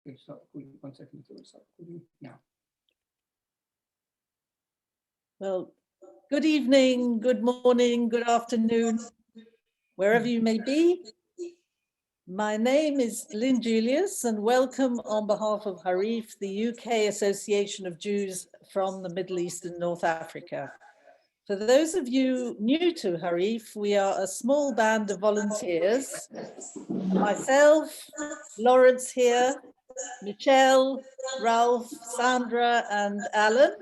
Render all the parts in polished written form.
One second until it's recording now. Well, good evening, good morning, good afternoon, wherever you may be. My name is Lynn Julius, and welcome on behalf of Harif, the UK Association of Jews from the Middle East and North Africa. For those of you new to Harif, we are a small band of volunteers. Myself, Lawrence here, Michelle, Ralph, Sandra, and Alan.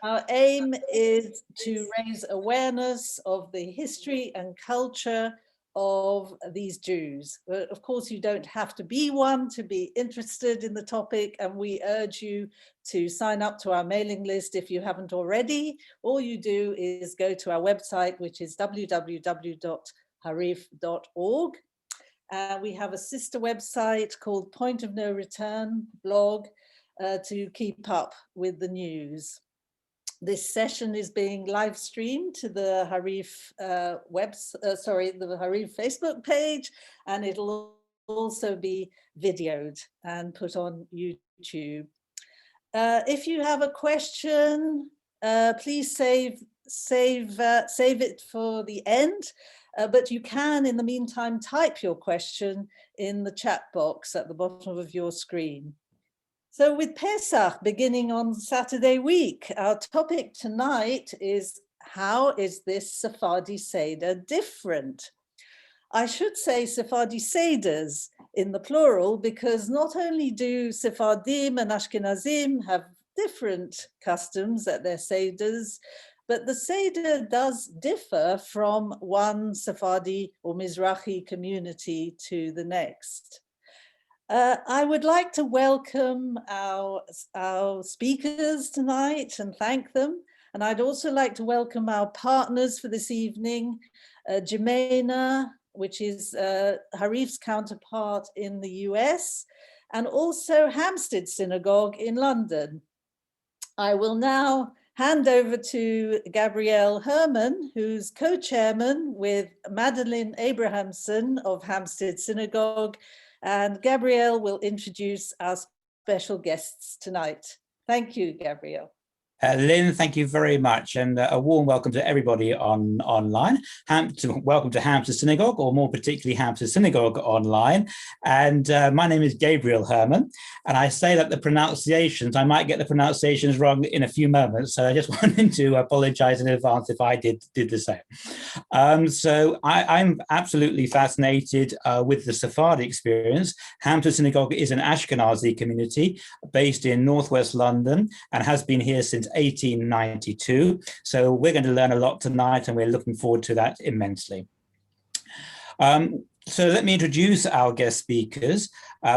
Our aim is to raise awareness of the history and culture of these Jews. Of course, you don't have to be one to be interested in the topic, and we urge you to sign up to our mailing list if you haven't already. All you do is go to our website, which is www.harif.org. We have a sister website called Point of No Return blog to keep up with the news. This session is being live streamed to the Harif the Harif Facebook page, and it'll also be videoed and put on YouTube. If you have a question, please save it for the end. But you can, in the meantime, type your question in the chat box at the bottom of your screen. So with Pesach beginning on Saturday week, our topic tonight is, how is this Sephardi Seder different? I should say Sephardi Seders in the plural, because not only do Sephardim and Ashkenazim have different customs at their Seders, but the Seder does differ from one Sephardi or Mizrahi community to the next. I would like to welcome our speakers tonight and thank them. And I'd also like to welcome our partners for this evening, JIMENA, which is Harif's counterpart in the US, and also Hampstead Synagogue in London. I will now hand over to Gabrielle Herman, who's co-chairman with Madeline Abrahamson of Hampstead Synagogue, and Gabrielle will introduce our special guests tonight. Thank you, Gabrielle. Lynn, thank you very much, and a warm welcome to everybody online. Welcome to Hampstead Synagogue, or more particularly Hampstead Synagogue online. And my name is Gabriel Herman, and I say that the pronunciations, I might get the pronunciations wrong in a few moments, so I just wanted to apologize in advance if I did the same. So I'm absolutely fascinated with the Sephardi experience. Hampstead Synagogue is an Ashkenazi community based in northwest London and has been here since 1892. So we're going to learn a lot tonight, and we're looking forward to that immensely. So let me introduce our guest speakers.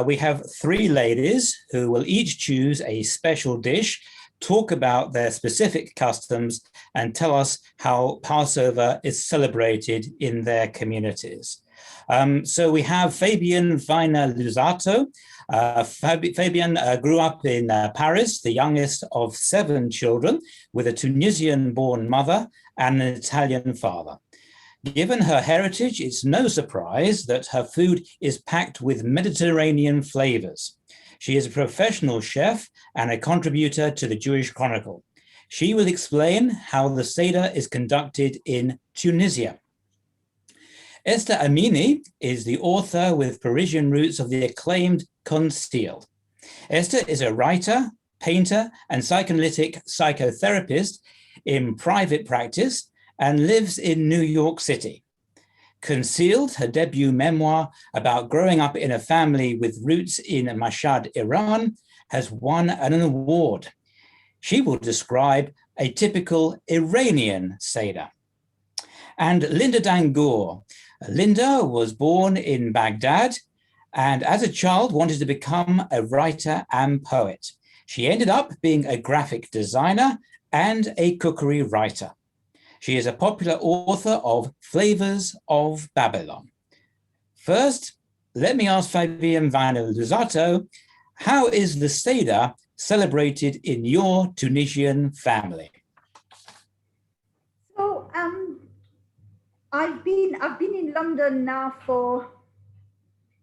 We have three ladies who will each choose a special dish, talk about their specific customs, and tell us how Passover is celebrated in their communities. So we have Fabienne Weiner-Lusato. Fabienne grew up in Paris, the youngest of 7 children, with a Tunisian-born mother and an Italian father. Given her heritage, it's no surprise that her food is packed with Mediterranean flavors. She is a professional chef and a contributor to the Jewish Chronicle. She will explain how the Seder is conducted in Tunisia. Esther Amini is the author with Parisian roots of the acclaimed Concealed. Esther is a writer, painter, and psychoanalytic psychotherapist in private practice and lives in New York City. Concealed, her debut memoir about growing up in a family with roots in Mashhad, Iran, has won an award. She will describe a typical Iranian Seder. And Linda Dangour. Linda was born in Baghdad, and as a child wanted to become a writer and poet. She ended up being a graphic designer and a cookery writer. She is a popular author of Flavors of Babylon. First, let me ask Fabienne Weiner-Lusato, how is the Seder celebrated in your Tunisian family? So I've been in London now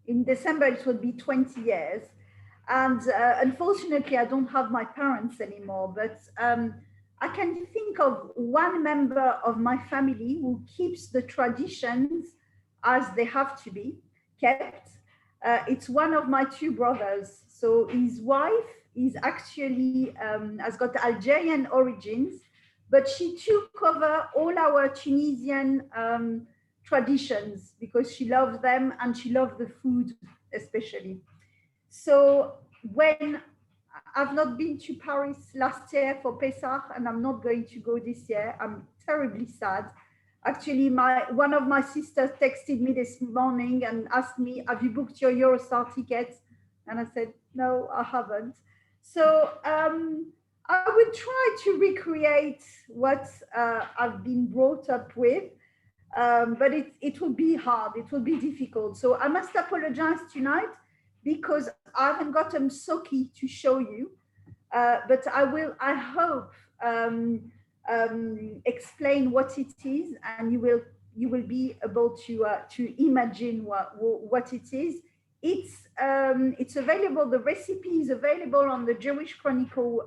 in December it will be 20 years. And unfortunately, I don't have my parents anymore, but I can think of one member of my family who keeps the traditions as they have to be kept. It's one of my two brothers. So his wife is actually, has got Algerian origins, but she took over all our Tunisian traditions because she loves them and she loves the food especially. So when I've not been to Paris last year for Pesach and I'm not going to go this year, I'm terribly sad. Actually, one of my sisters texted me this morning and asked me, have you booked your Eurostar tickets? And I said, no, I haven't. So I would try to recreate what I've been brought up with, but it will be hard, it will be difficult. So I must apologize tonight because I haven't got a Mizoki to show you, but I hope, explain what it is, and you will be able to imagine what it is. It's available. The recipe is available on the Jewish Chronicle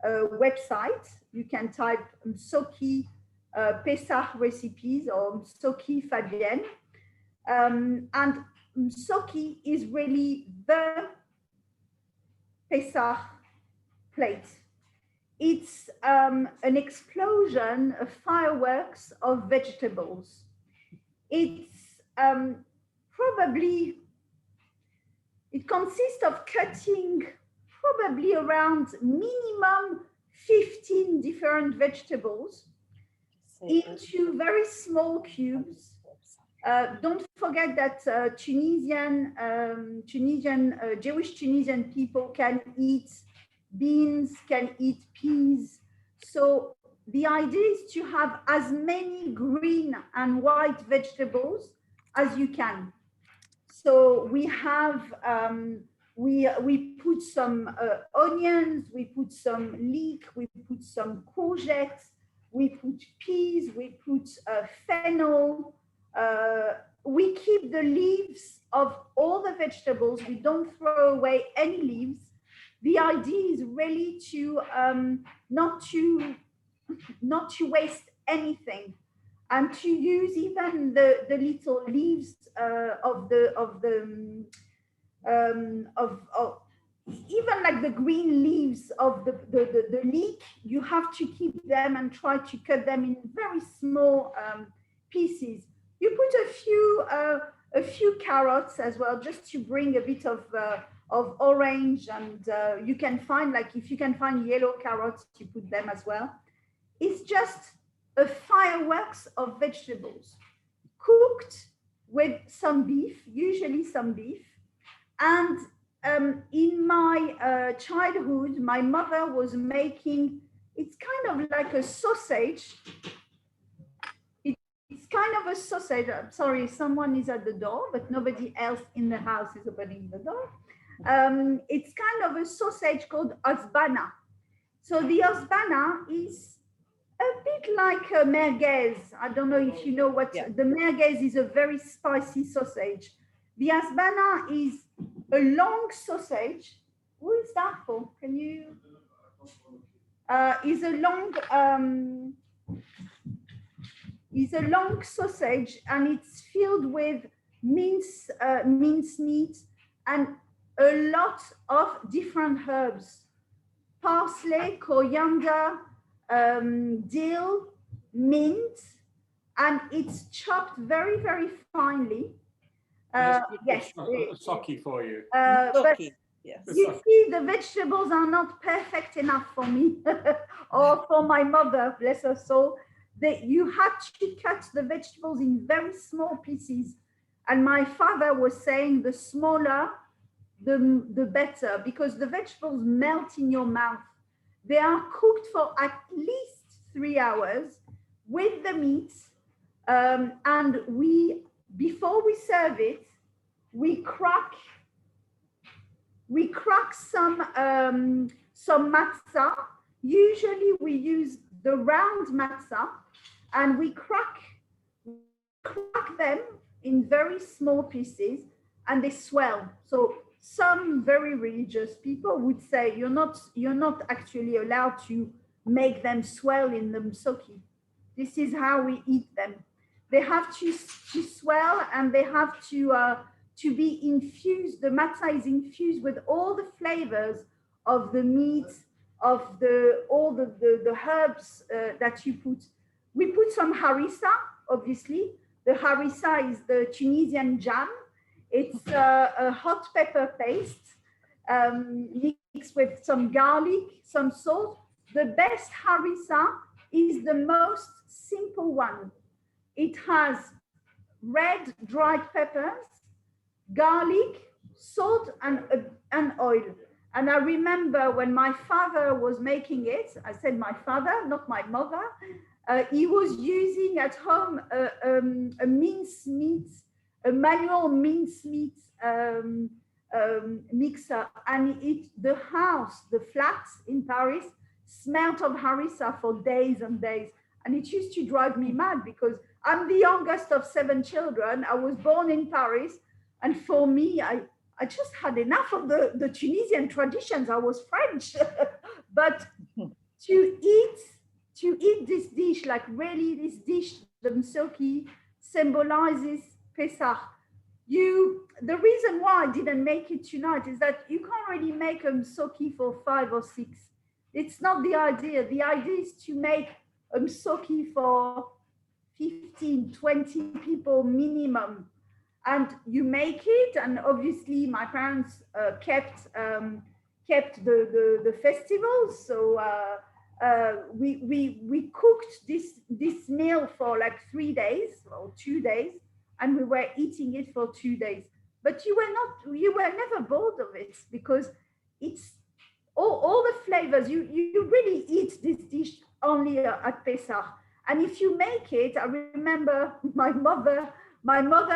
website. You can type Mizoki Pesach recipes or Mizoki Fabienne, and Mizoki is really the Pesach plate. It's an explosion of fireworks of vegetables. It's it consists of cutting probably around minimum 15 different vegetables into very small cubes. Don't forget that Jewish Tunisian people can eat beans, can eat peas. So the idea is to have as many green and white vegetables as you can. So we have, we put some onions, we put some leek, we put some courgettes, we put peas, we put fennel. We keep the leaves of all the vegetables. We don't throw away any leaves. The idea is really to not to waste anything, and to use even the little leaves even like the green leaves of the leek. You have to keep them and try to cut them in very small pieces. You put a few carrots as well, just to bring a bit of orange, and you can find, like, if you can find yellow carrots, you put them as well. It's just a fireworks of vegetables cooked with some beef, usually some beef. And in my childhood, my mother was making, it's kind of like a sausage. It's kind of a sausage. I'm sorry, someone is at the door, but nobody else in the house is opening the door. It's kind of a sausage called osbana. So the osbana is a bit like a merguez. I don't know if you know what, the merguez is a very spicy sausage. The osbana is a long sausage. Who is that for? Can you? Is a long sausage, and it's filled with mince meat and a lot of different herbs: parsley, coriander, dill, mint, and it's chopped very, very finely. Yes, Socky for you. But yes. you see, the vegetables are not perfect enough for me or for my mother, bless her soul. You had to cut the vegetables in very small pieces. And my father was saying the smaller, the better, because the vegetables melt in your mouth. They are cooked for at least 3 hours with the meat. And before we serve it, we crack some matzah. Usually we use the round matzah, and we crack them in very small pieces, and they swell. So some very religious people would say you're not actually allowed to make them swell in the Mizoki. This is how we eat them. They have to swell, and they have to be infused. The matzah is infused with all the flavors of the meat, of all the herbs that you put. We put some harissa, obviously. The harissa is the Tunisian jam. It's a hot pepper paste mixed with some garlic, some salt. The best harissa is the most simple one. It has red dried peppers, garlic, salt, and oil. And I remember when my father was making it, I said my father, not my mother, he was using at home a mincemeat, a manual mincemeat mixer, and the house, the flats in Paris, smelled of harissa for days and days. And it used to drive me mad because I'm the youngest of 7 children. I was born in Paris. And for me, I just had enough of the Tunisian traditions. I was French. But to eat this dish, like really this dish, the Mizoki, symbolizes Pesach. The reason why I didn't make it tonight is that you can't really make a Mizoki for 5 or 6. It's not the idea. The idea is to make a Mizoki for 15, 20 people minimum. And you make it, and obviously my parents kept the festivals. So we cooked this meal for like 3 days or 2 days, and we were eating it for 2 days. But you were never bored of it because it's all the flavors. You really eat this dish only at Pesach. And if you make it, I remember my mother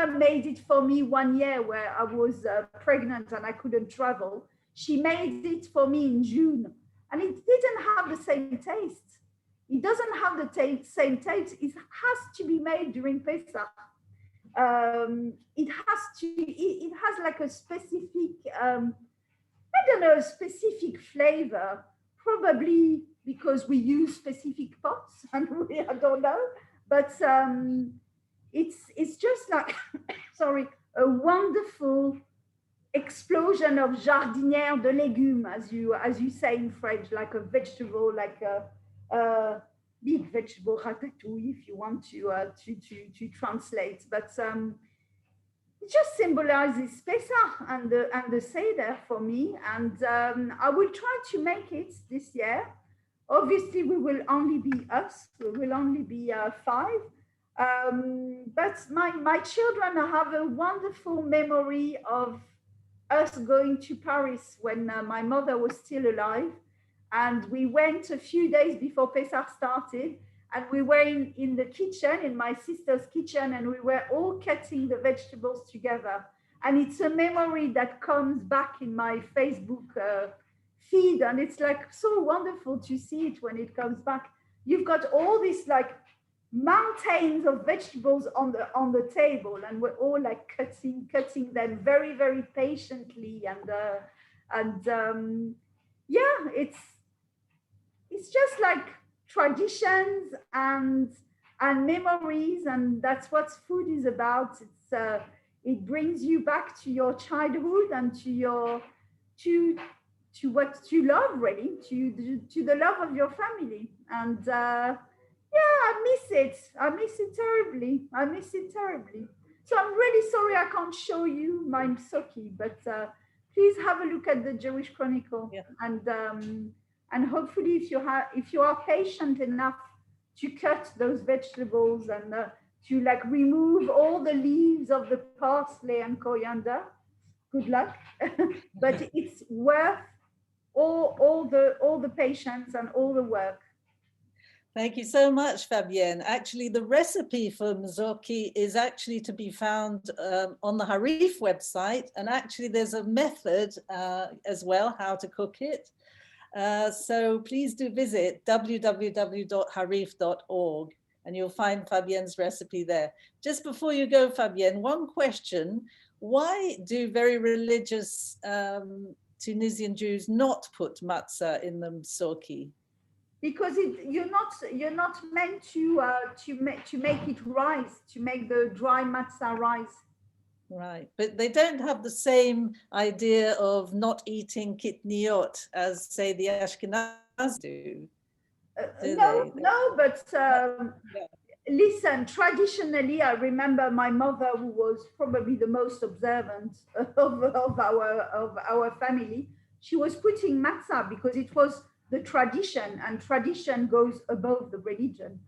made it for me one year where I was pregnant and I couldn't travel. She made it for me in June, and it didn't have the same taste. It doesn't have the same taste. It has to be made during Pesach. It has like a specific, specific flavor, probably because we use specific pots, and I don't know, but it's just like, sorry, a wonderful explosion of jardinière de légumes, as you say in French, like a vegetable, like a big vegetable ratatouille, if you want to translate. But it just symbolizes Pesach and the Seder for me, and I will try to make it this year. Obviously, we will only be us. We will only be 5. But my children have a wonderful memory of us going to Paris when my mother was still alive. And we went a few days before Pesach started, and we were in the kitchen, in my sister's kitchen, and we were all cutting the vegetables together. And it's a memory that comes back in my Facebook feed, and it's like so wonderful to see it when it comes back. You've got all these like mountains of vegetables on the table, and we're all like cutting them very, very patiently, and yeah, it's just like traditions and memories, and that's what food is about. It brings you back to your childhood and to what you love, really, to the love of your family. And yeah, I miss it terribly. So I'm really sorry I can't show you my Mizoki, but please have a look at the Jewish Chronicle. Yeah. And hopefully if you are patient enough to cut those vegetables and to like remove all the leaves of the parsley and coriander, good luck. But it's worth all the patience and all the work. Thank you so much, Fabienne. Actually, the recipe for Mizoki is actually to be found on the Harif website. And actually there's a method as well, how to cook it. So please do visit www.harif.org and you'll find Fabienne's recipe there. Just before you go, Fabienne, one question. Why do very religious Tunisian Jews not put matzah in the Mizoki? Because you're not meant to make it rise, to make the dry matzah rise. Right, but they don't have the same idea of not eating kitniot as, say, the Ashkenazis do. But listen, traditionally, I remember my mother, who was probably the most observant of our family. She was putting matzah because it was the tradition, and tradition goes above the religion.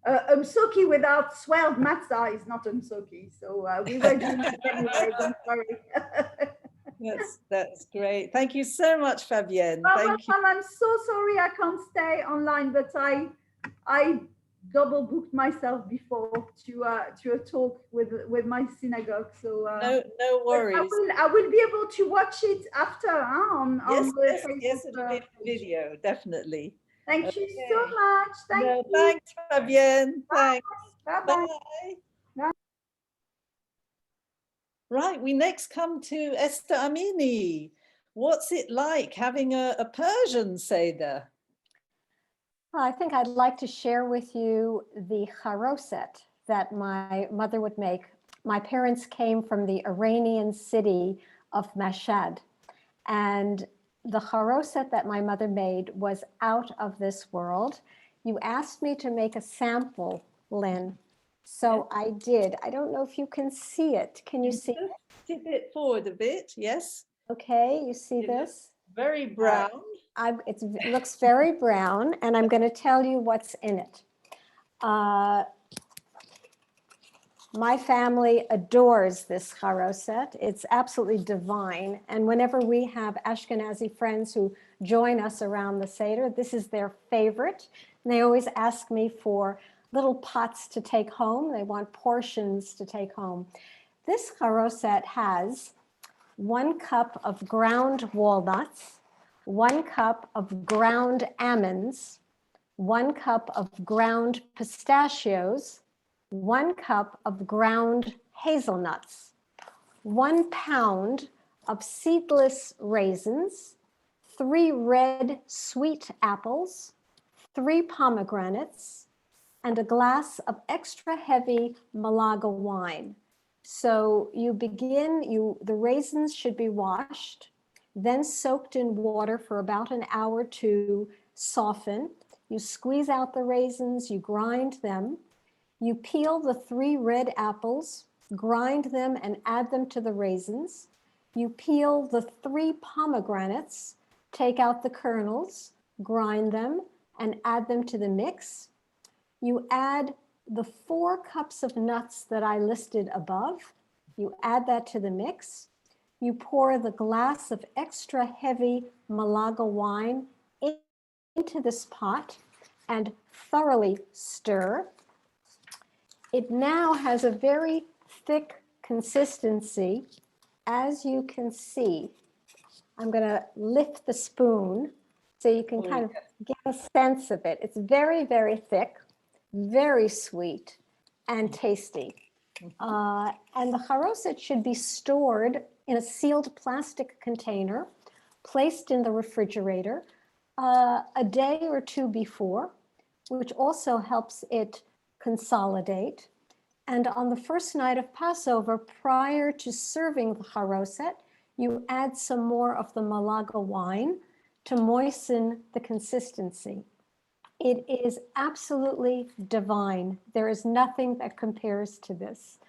Mizoki without swelled matzah is not Mizoki. So we were doing it anyway. Don't worry. That's great. Thank you so much, Fabienne. Thank you. I'm so sorry I can't stay online, but I double booked myself before to a talk with my synagogue. So no worries. I will be able to watch it after on yes, it'll be a video, definitely. Thank you so much. Thank you. Thanks, Fabienne. Thanks. Bye-bye. Bye. Right, we next come to Esther Amini. What's it like having a Persian Seder? I think I'd like to share with you the charoset that my mother would make. My parents came from the Iranian city of Mashhad, and the charoset that my mother made was out of this world. You asked me to make a sample, Lynn, so I did. I don't know if you can see it. Can you see it? Tip it forward a bit, yes. Okay, you see this? Very brown. It looks very brown, and I'm going to tell you what's in it. My family adores this charoset. It's absolutely divine. And whenever we have Ashkenazi friends who join us around the Seder, this is their favorite. And they always ask me for little pots to take home. They want portions to take home. This charoset has 1 cup of ground walnuts, 1 cup of ground almonds, 1 cup of ground pistachios, 1 cup of ground hazelnuts, 1 pound of seedless raisins, 3 red sweet apples, 3 pomegranates, and a glass of extra heavy Malaga wine. So you begin, the raisins should be washed, then soaked in water for about an hour to soften. You squeeze out the raisins, you grind them. You peel the 3 red apples, grind them and add them to the raisins. You peel the 3 pomegranates, take out the kernels, grind them and add them to the mix. You add the 4 cups of nuts that I listed above. You add that to the mix. You pour the glass of extra heavy Malaga wine into this pot and thoroughly stir. It now has a very thick consistency. As you can see, I'm going to lift the spoon so you can kind of get a sense of it. It's very, very thick, very sweet, and tasty. And the charoset should be stored in a sealed plastic container, placed in the refrigerator a day or 2 before, which also helps it consolidate. And on the first night of Passover, prior to serving the charoset, you add some more of the Malaga wine to moisten the consistency. It is absolutely divine. There is nothing that compares to this.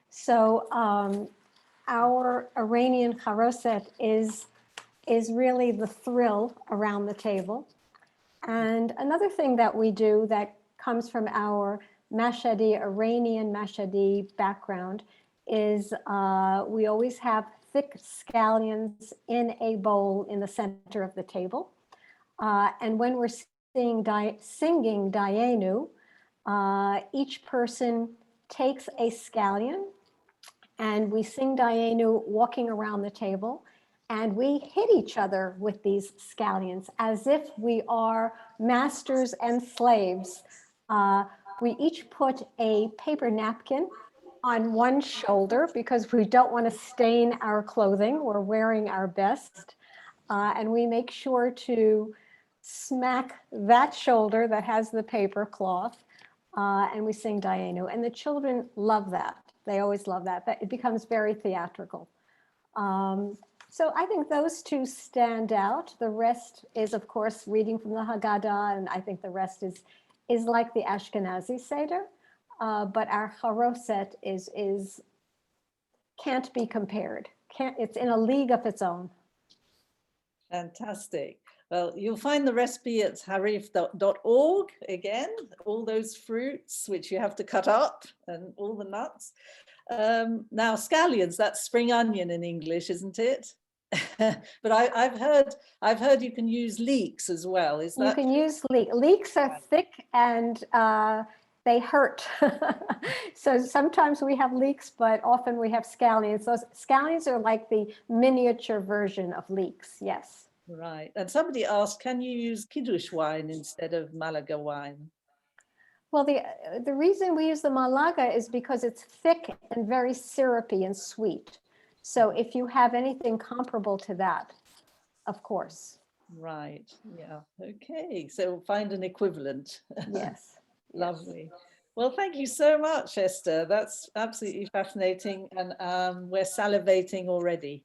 So our Iranian charoset is really the thrill around the table. And another thing that we do that comes from our Iranian Mashhadi background is we always have thick scallions in a bowl in the center of the table. And when we're singing Dayenu, each person takes a scallion and we sing Dayenu walking around the table, and we hit each other with these scallions as if we are masters and slaves We each put a paper napkin on one shoulder because we don't want to stain our clothing. We're wearing our best. And we make sure to smack that shoulder that has the paper cloth. And we sing Dayenu. And the children love that. They always love that. It becomes very theatrical. So I think those two stand out. The rest is, of course, reading from the Haggadah, and I think the rest is like the Ashkenazi Seder. But our Haroset is can't be compared. It's in a league of its own. Fantastic. Well, you'll find the recipe at harif.org again, all those fruits which you have to cut up and all the nuts. Now scallions, that's spring onion in English, isn't it? But I've heard you can use leeks as well. Is that? You can use leeks. Leeks are thick and they hurt. So sometimes we have leeks, but often we have scallions. Those scallions are like the miniature version of leeks. Yes. Right. And somebody asked, can you use Kiddush wine instead of Malaga wine? Well, the reason we use the Malaga is because it's thick and very syrupy and sweet. So if you have anything comparable to that, of course. Right. Yeah. Okay. So find an equivalent. Yes. Lovely. Well, thank you so much, Esther. That's absolutely fascinating. And we're salivating already.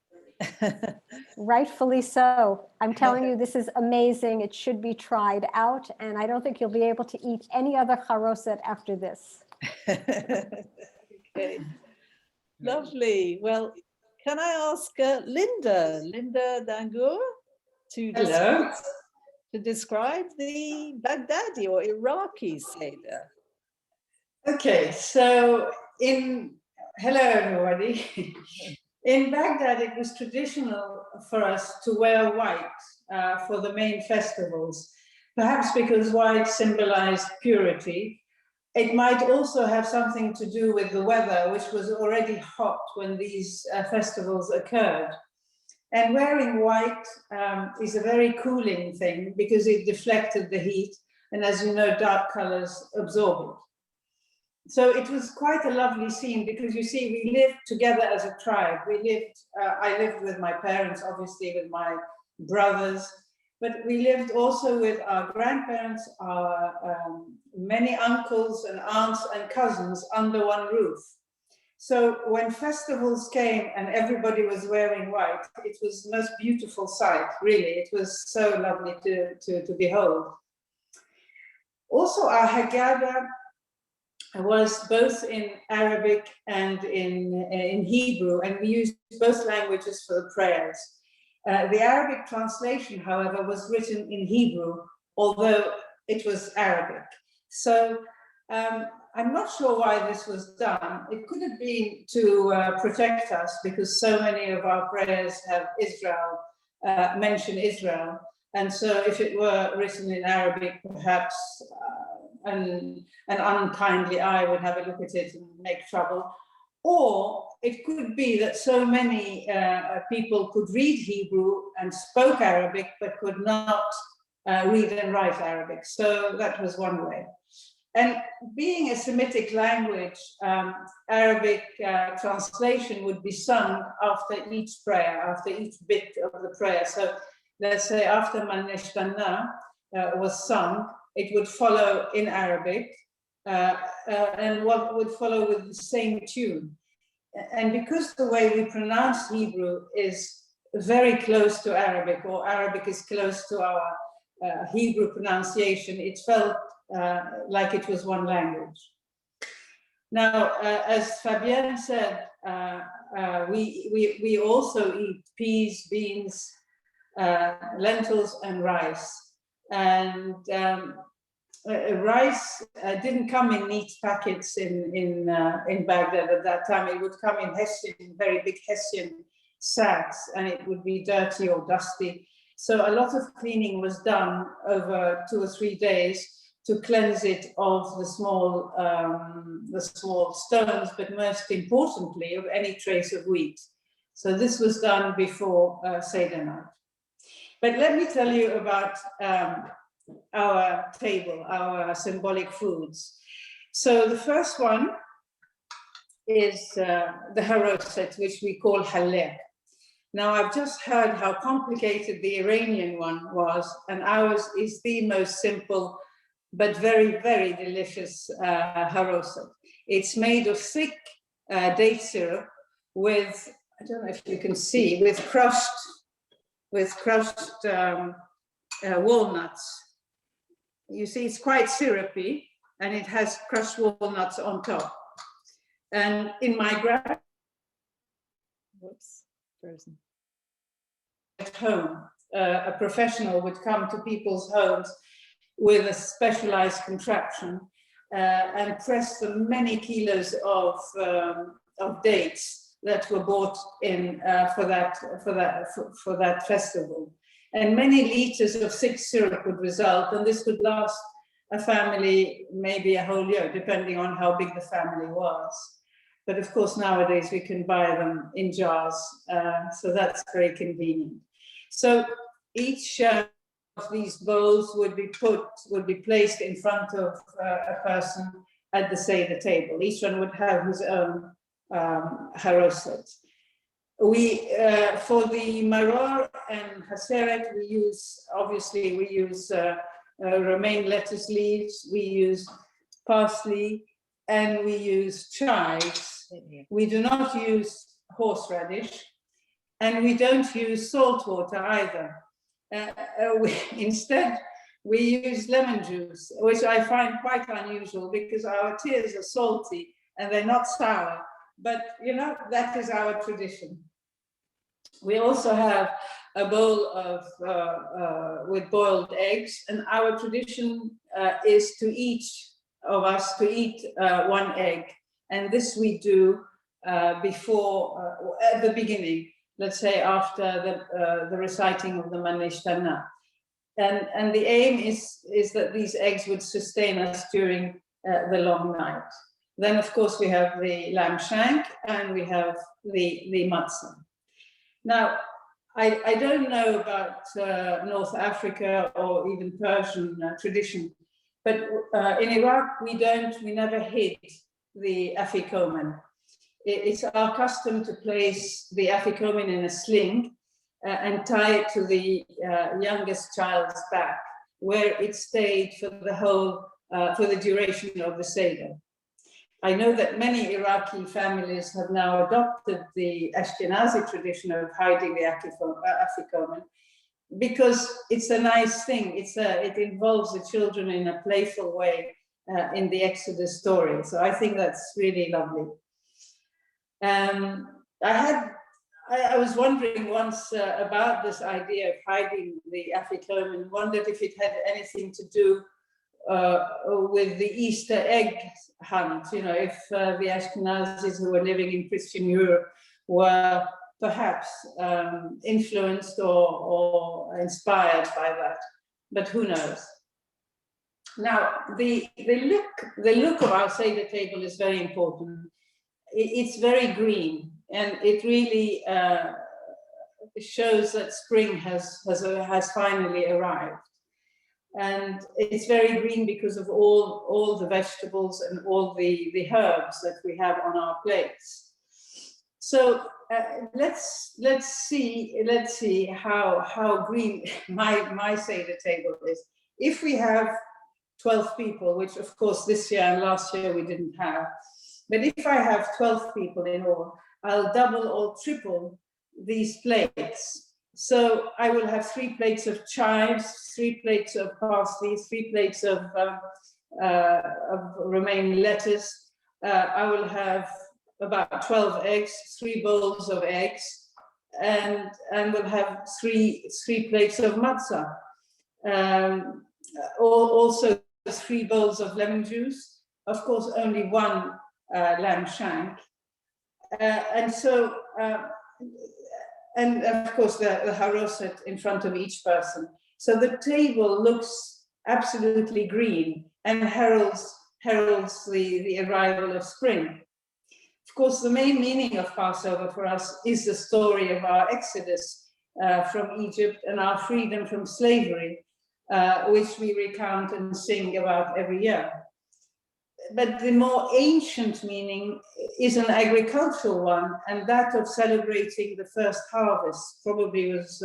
Rightfully so. I'm telling you, this is amazing. It should be tried out. And I don't think you'll be able to eat any other charoset after this. Okay. Lovely. Well, can I ask Linda Dangour to describe the Baghdadi or Iraqi Seder? Okay, so hello everybody. In Baghdad, it was traditional for us to wear white for the main festivals, perhaps because white symbolized purity. It might also have something to do with the weather, which was already hot when these festivals occurred. And wearing white is a very cooling thing because it deflected the heat. And as you know, dark colors absorb it. So it was quite a lovely scene because you see, we lived together as a tribe. I lived with my parents, obviously with my brothers, but we lived also with our grandparents, our many uncles and aunts and cousins under one roof. So when festivals came and everybody was wearing white, it was the most beautiful sight, really. It was so lovely to behold. Also, our Haggadah was both in Arabic and in Hebrew, and we used both languages for the prayers. The Arabic translation, however, was written in Hebrew, although it was Arabic. So I'm not sure why this was done. It could have been to protect us, because so many of our prayers have Israel, mention Israel. And so if it were written in Arabic, perhaps an unkindly eye would have a look at it and make trouble. Or it could be that so many people could read Hebrew and spoke Arabic, but could not read and write Arabic. So that was one way. And being a Semitic language, Arabic translation would be sung after each prayer, after each bit of the prayer. So let's say after Man Neshtana was sung, it would follow in Arabic, and what would follow with the same tune. And because the way we pronounce Hebrew is very close to Arabic, or Arabic is close to our Hebrew pronunciation, it felt like it was one language. Now, as Fabienne said, we also eat peas, beans, lentils, and rice. And rice didn't come in neat packets in Baghdad at that time. It would come in Hessian, very big Hessian sacks, and it would be dirty or dusty. So a lot of cleaning was done over 2 or 3 days to cleanse it of the small stones, but most importantly, of any trace of wheat. So this was done before Seder night. But let me tell you about our table, our symbolic foods. So the first one is the haroset, which we call haleh. Now, I've just heard how complicated the Iranian one was, and ours is the most simple, but very, very delicious haroset. It's made of thick date syrup with, I don't know if you can see, with crushed walnuts. You see, it's quite syrupy, and it has crushed walnuts on top. And in my frozen. At home, a professional would come to people's homes with a specialized contraption and press the many kilos of dates that were bought in for that festival. And many liters of thick syrup would result, and this would last a family maybe a whole year, depending on how big the family was. But of course, nowadays we can buy them in jars, so that's very convenient. So each of these bowls would be placed in front of a person at the Seder table. Each one would have his own haroset. We for the maror and haseret, we use romaine lettuce leaves, we use parsley, and we use chives. We do not use horseradish, and we don't use salt water either. Instead, we use lemon juice, which I find quite unusual because our tears are salty and they're not sour. But, you know, that is our tradition. We also have a bowl of with boiled eggs, and our tradition is to each of us to eat one egg. And this we do before, at the beginning, let's say after the reciting of the Manishtana. And the aim is that these eggs would sustain us during the long night. Then, of course, we have the lamb shank and we have the matzah. Now, I don't know about North Africa or even Persian tradition, but in Iraq, we never hid the afikomen. It's our custom to place the afikomen in a sling and tie it to the youngest child's back, where it stayed for the duration of the Seder. I know that many Iraqi families have now adopted the Ashkenazi tradition of hiding the afikomen because it's a nice thing. It involves the children in a playful way in the Exodus story. So I think that's really lovely. I was wondering once about this idea of hiding the afikomen, wondered if it had anything to do with the Easter egg hunt. You know, if the Ashkenazis who were living in Christian Europe were perhaps influenced or inspired by that, but who knows? Now, the look of our Seder table is very important. It's very green, and it really shows that spring has finally arrived. And it's very green because of all the vegetables and all the herbs that we have on our plates. So let's see how green my Seder table is. If we have 12 people, which of course this year and last year we didn't have, but if I have 12 people in all, I'll double or triple these plates. So I will have 3 plates of chives, 3 plates of parsley, 3 plates of romaine lettuce. I will have about 12 eggs, 3 bowls of eggs, and we'll have 3 plates of matzah. Also 3 bowls of lemon juice. Of course, only 1 lamb shank. And of course, the haroset in front of each person. So the table looks absolutely green and heralds the arrival of spring. Of course, the main meaning of Passover for us is the story of our exodus from Egypt and our freedom from slavery, which we recount and sing about every year. but the more ancient meaning is an agricultural one, and that of celebrating the first harvest probably was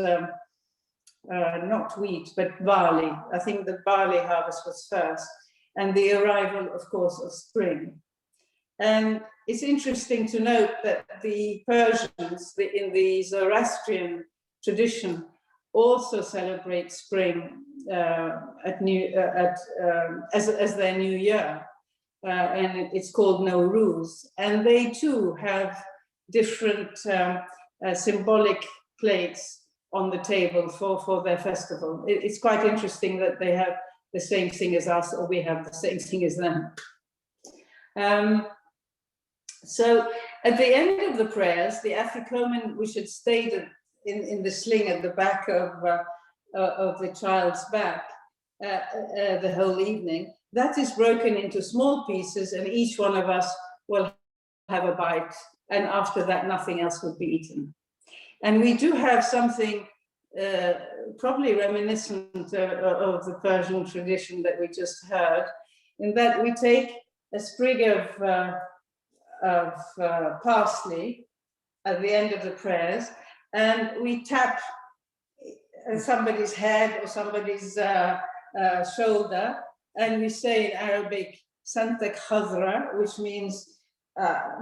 not wheat, but barley. I think the barley harvest was first, and the arrival, of course, of spring. And it's interesting to note that the Persians, in the Zoroastrian tradition, also celebrate spring as their new year, and it's called Nowruz. And they too have different symbolic plates on the table for their festival. It's quite interesting that they have the same thing as us, or we have the same thing as them. So at the end of the prayers, the afikomen, which had stayed in the sling at the back of the child's back the whole evening, that is broken into small pieces, and each one of us will have a bite, and after that nothing else would be eaten. And we do have something probably reminiscent of the Persian tradition that we just heard, in that we take a sprig of parsley at the end of the prayers, and we tap somebody's head or somebody's shoulder, and we say in Arabic, Santak Khadra, which means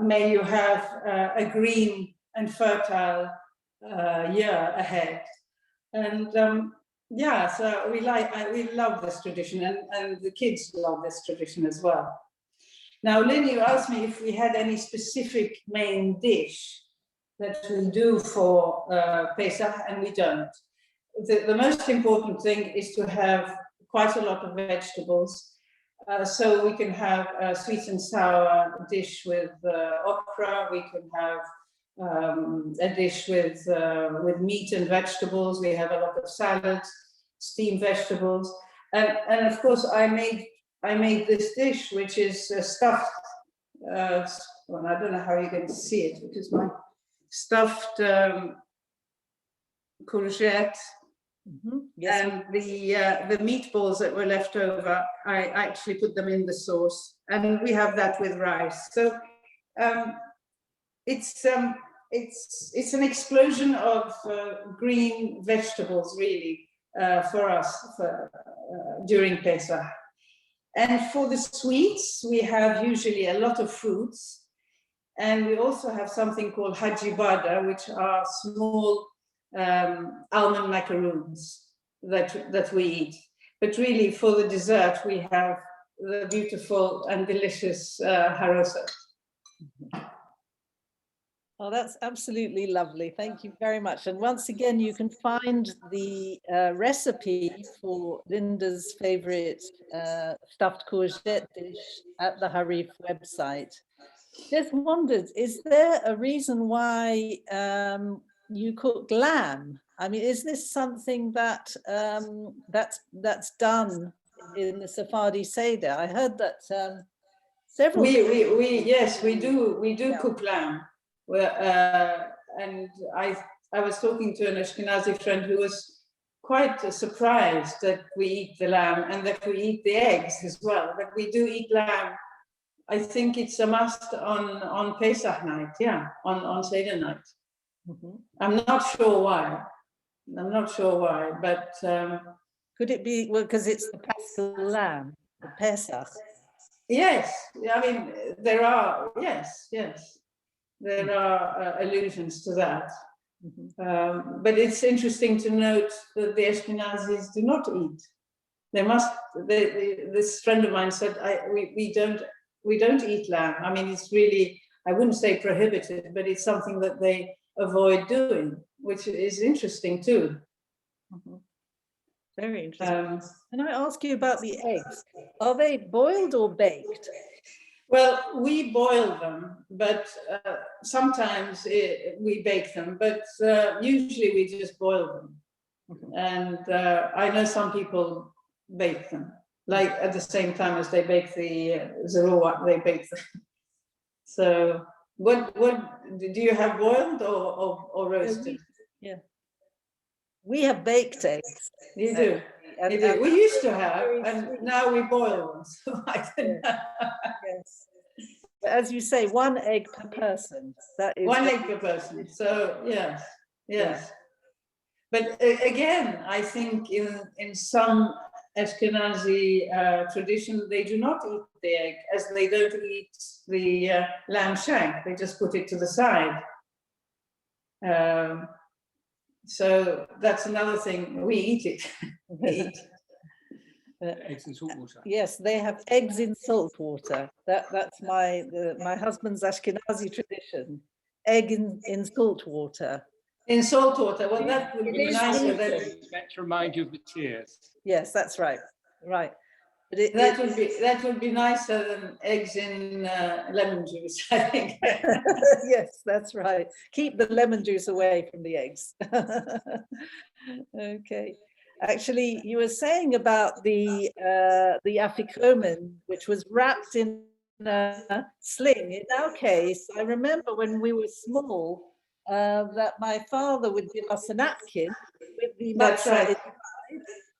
may you have a green and fertile year ahead. And yeah, so we love this tradition, and the kids love this tradition as well. Now, Lynn, you asked me if we had any specific main dish that we do for Pesach, and we don't. The most important thing is to have quite a lot of vegetables. So we can have a sweet and sour dish with okra. We can have a dish with meat and vegetables. We have a lot of salads, steamed vegetables, and of course I made this dish, which is stuffed. Well, I don't know how you're going to see it, because my stuffed courgette. Mm-hmm. Yes. And the meatballs that were left over, I actually put them in the sauce, and we have that with rice. So it's an explosion of green vegetables, really, for us during Pesach. And for the sweets, we have usually a lot of fruits, and we also have something called hajibada, which are small almond macaroons that we eat. But really, for the dessert, we have the beautiful and delicious harosot. Oh, that's absolutely lovely. Thank you very much. And once again, you can find the recipe for Linda's favorite stuffed courgette dish at the Harif website. Just wondered, is there a reason why you cook lamb? I mean, is this something that that's done in the Sephardi Seder? I heard that several. Yes, we do cook lamb. And I was talking to an Ashkenazi friend who was quite surprised that we eat the lamb and that we eat the eggs as well. But we do eat lamb. I think it's a must on Pesach night, yeah, on Seder night. Mm-hmm. I'm not sure why, but could it be, well, because it's the Paschal lamb, the Pesach? Yes, I mean, there are, yes. There are allusions to that. Mm-hmm. But it's interesting to note that the Ashkenazis do not eat. They must, this friend of mine said, we don't eat lamb. I mean, it's really, I wouldn't say prohibited, but it's something that they avoid doing, which is interesting too. Mm-hmm. Very interesting. Can I ask you about the eggs? Are they boiled or baked? Well, we boil them, but sometimes we bake them, but usually we just boil them. Mm-hmm. And I know some people bake them, like at the same time as they bake the zerua, they bake them. So what do you have, boiled or roasted? Yeah. We have baked eggs. You do? And We used to have, very and sweet. now we boil them. So I don't know. Yes. But as you say, 1 egg per person. That is One egg per person. So yes, yes. But again, I think in some Ashkenazi tradition, they do not eat the egg, as they don't eat the lamb shank. They just put it to the side. So that's another thing. We eat it. We eat. Eggs and salt water. Yes, they have eggs in salt water. That's my husband's Ashkenazi tradition. Egg in salt water. In salt water. Well, that would It be is nicer than It's meant to remind you of the tears. Yes, that's right. Right. But that would be nicer than eggs in lemon juice, I think. yes, that's right. Keep the lemon juice away from the eggs. Okay. Actually, you were saying about the afikomen, which was wrapped in a sling. In our case, I remember when we were small, that my father would give us a napkin with the That's matzah right. inside,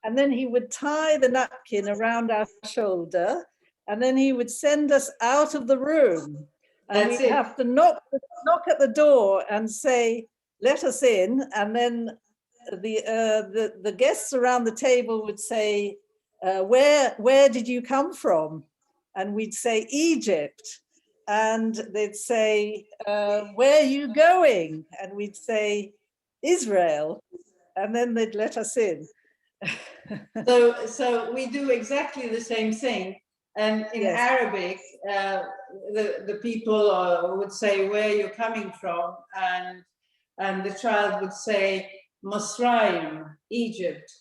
and then he would tie the napkin around our shoulder, and then he would send us out of the room. And That's we'd it. have to knock at the door and say, "Let us in," and then the guests around the table would say, where did you come from? And we'd say, Egypt. And they'd say, where are you going? And we'd say, Israel. And then they'd let us in. So we do exactly the same thing. And in Yes. Arabic, the people would say where you're coming from, and the child would say Misraim, Egypt,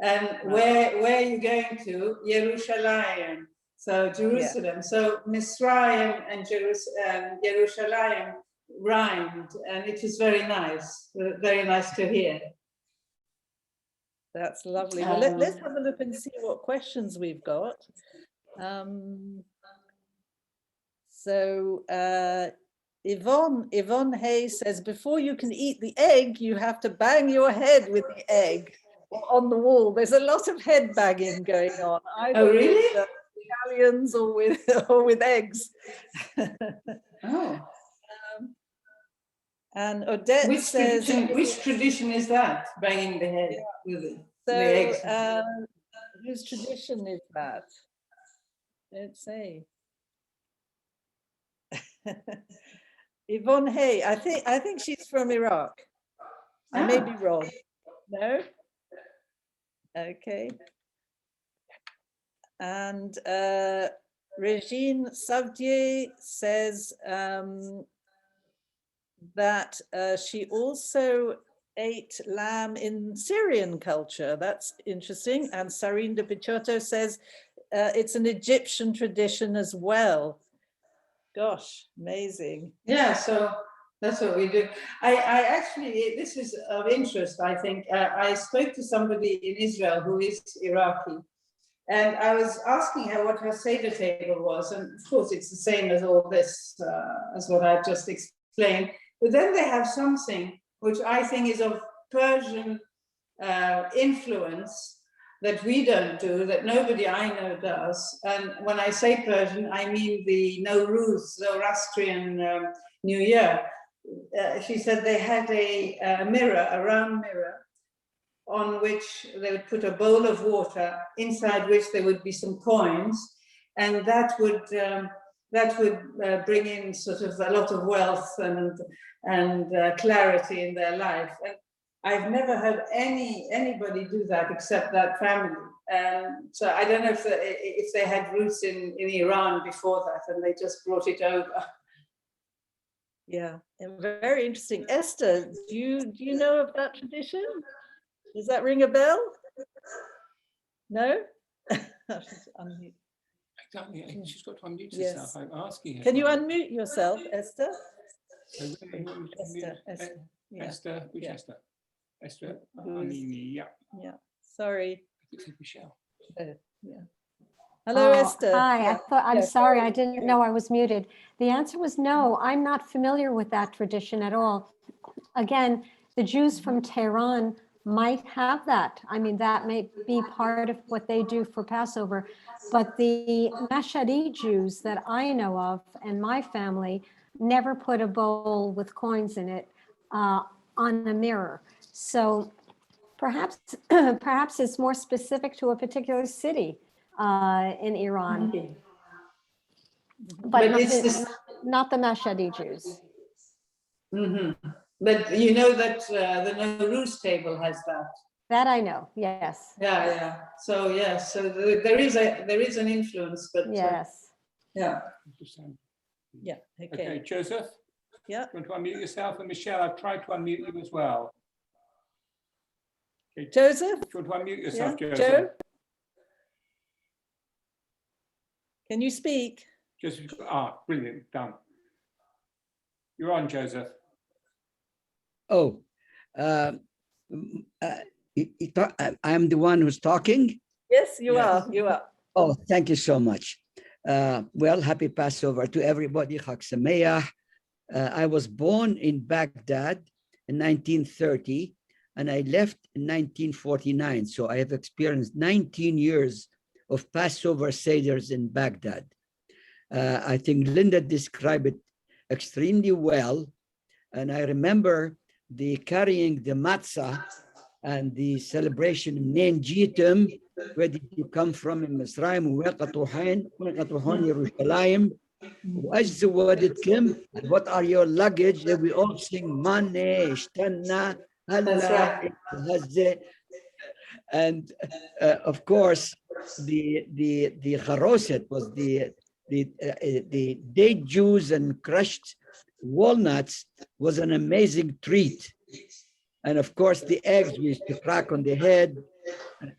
and where are you going to? Jerusalem, so Jerusalem. So Misraim and Jerusalem rhymed, and it is very nice to hear. That's lovely. Well, let's have a look and see what questions we've got. Yvonne Hayes says, before you can eat the egg, you have to bang your head with the egg on the wall. There's a lot of head banging going on. Oh, really? With Italians or with eggs. Oh. And Odette says, which tradition is that? Banging the head with the eggs. Whose tradition is that? Don't say. Yvonne Hay, I think she's from Iraq. I may be wrong. No? Okay. And Regine Savdier says that she also ate lamb in Syrian culture. That's interesting. And Sarine de Picciotto says it's an Egyptian tradition as well. Gosh, amazing. Yeah, so that's what we do. I actually, this is of interest, I think. I spoke to somebody in Israel who is Iraqi, and I was asking her what her Seder table was. And of course, it's the same as all this, as what I've just explained. But then they have something which I think is of Persian influence that we don't do, that nobody I know does. And when I say Persian, I mean the Nowruz, Zoroastrian New Year. She said they had a mirror, a round mirror, on which they would put a bowl of water, inside which there would be some coins, and that would bring in sort of a lot of wealth and clarity in their life. And I've never heard anybody do that except that family. So I don't know if they had roots in Iran before that and they just brought it over. Yeah, and very interesting. Esther, do you know of that tradition? Does that ring a bell? No? Exactly. She's got to unmute herself. Yes. I'm asking her. Can you unmute yourself, Esther? Esther. Yeah. Esther. Which Yeah. Esther? Esther. Who's- Yeah. Yeah. Sorry. It's Michelle. Yeah. Hello, Oh, Esther. Hi, Yeah. I'm Yeah. sorry, I didn't know I was muted. The answer was no, I'm not familiar with that tradition at all. Again, the Jews from Tehran might have that. I mean, that may be part of what they do for Passover. But the Mashadi Jews that I know of and my family never put a bowl with coins in it on a mirror. So perhaps perhaps it's more specific to a particular city in Iran. Okay. But it's not the Mashadi Jews. But you know that the Nowruz table has that. That I know, yes. Yeah. So yes, so there is an influence, but Yes. yeah. Yeah, Okay, Joseph, yeah. you want to unmute yourself? And Michelle, I've tried to unmute you as well. Okay, Joseph? do you want to unmute yourself, Yeah. Joseph? Joe? Can you speak? Joseph, brilliant, done. You're on, Joseph. Oh, I'm the one who's talking. Yes, you Yes. are. You are. Oh, thank you so much. Well, happy Passover to everybody. Chag Sameach. I was born in Baghdad in 1930, and I left in 1949. So I have experienced 19 years of Passover Seders in Baghdad. I think Linda described it extremely well. And I remember the carrying the matzah and the celebration in Nen Jitem. Where did you come from? In Misraim, Yerushalayim. What are your luggage? That we all sing Mane, Ishtanna, Allah, and of course the charoset was the date juice and crushed walnuts was an amazing treat. And of course the eggs we used to crack on the head.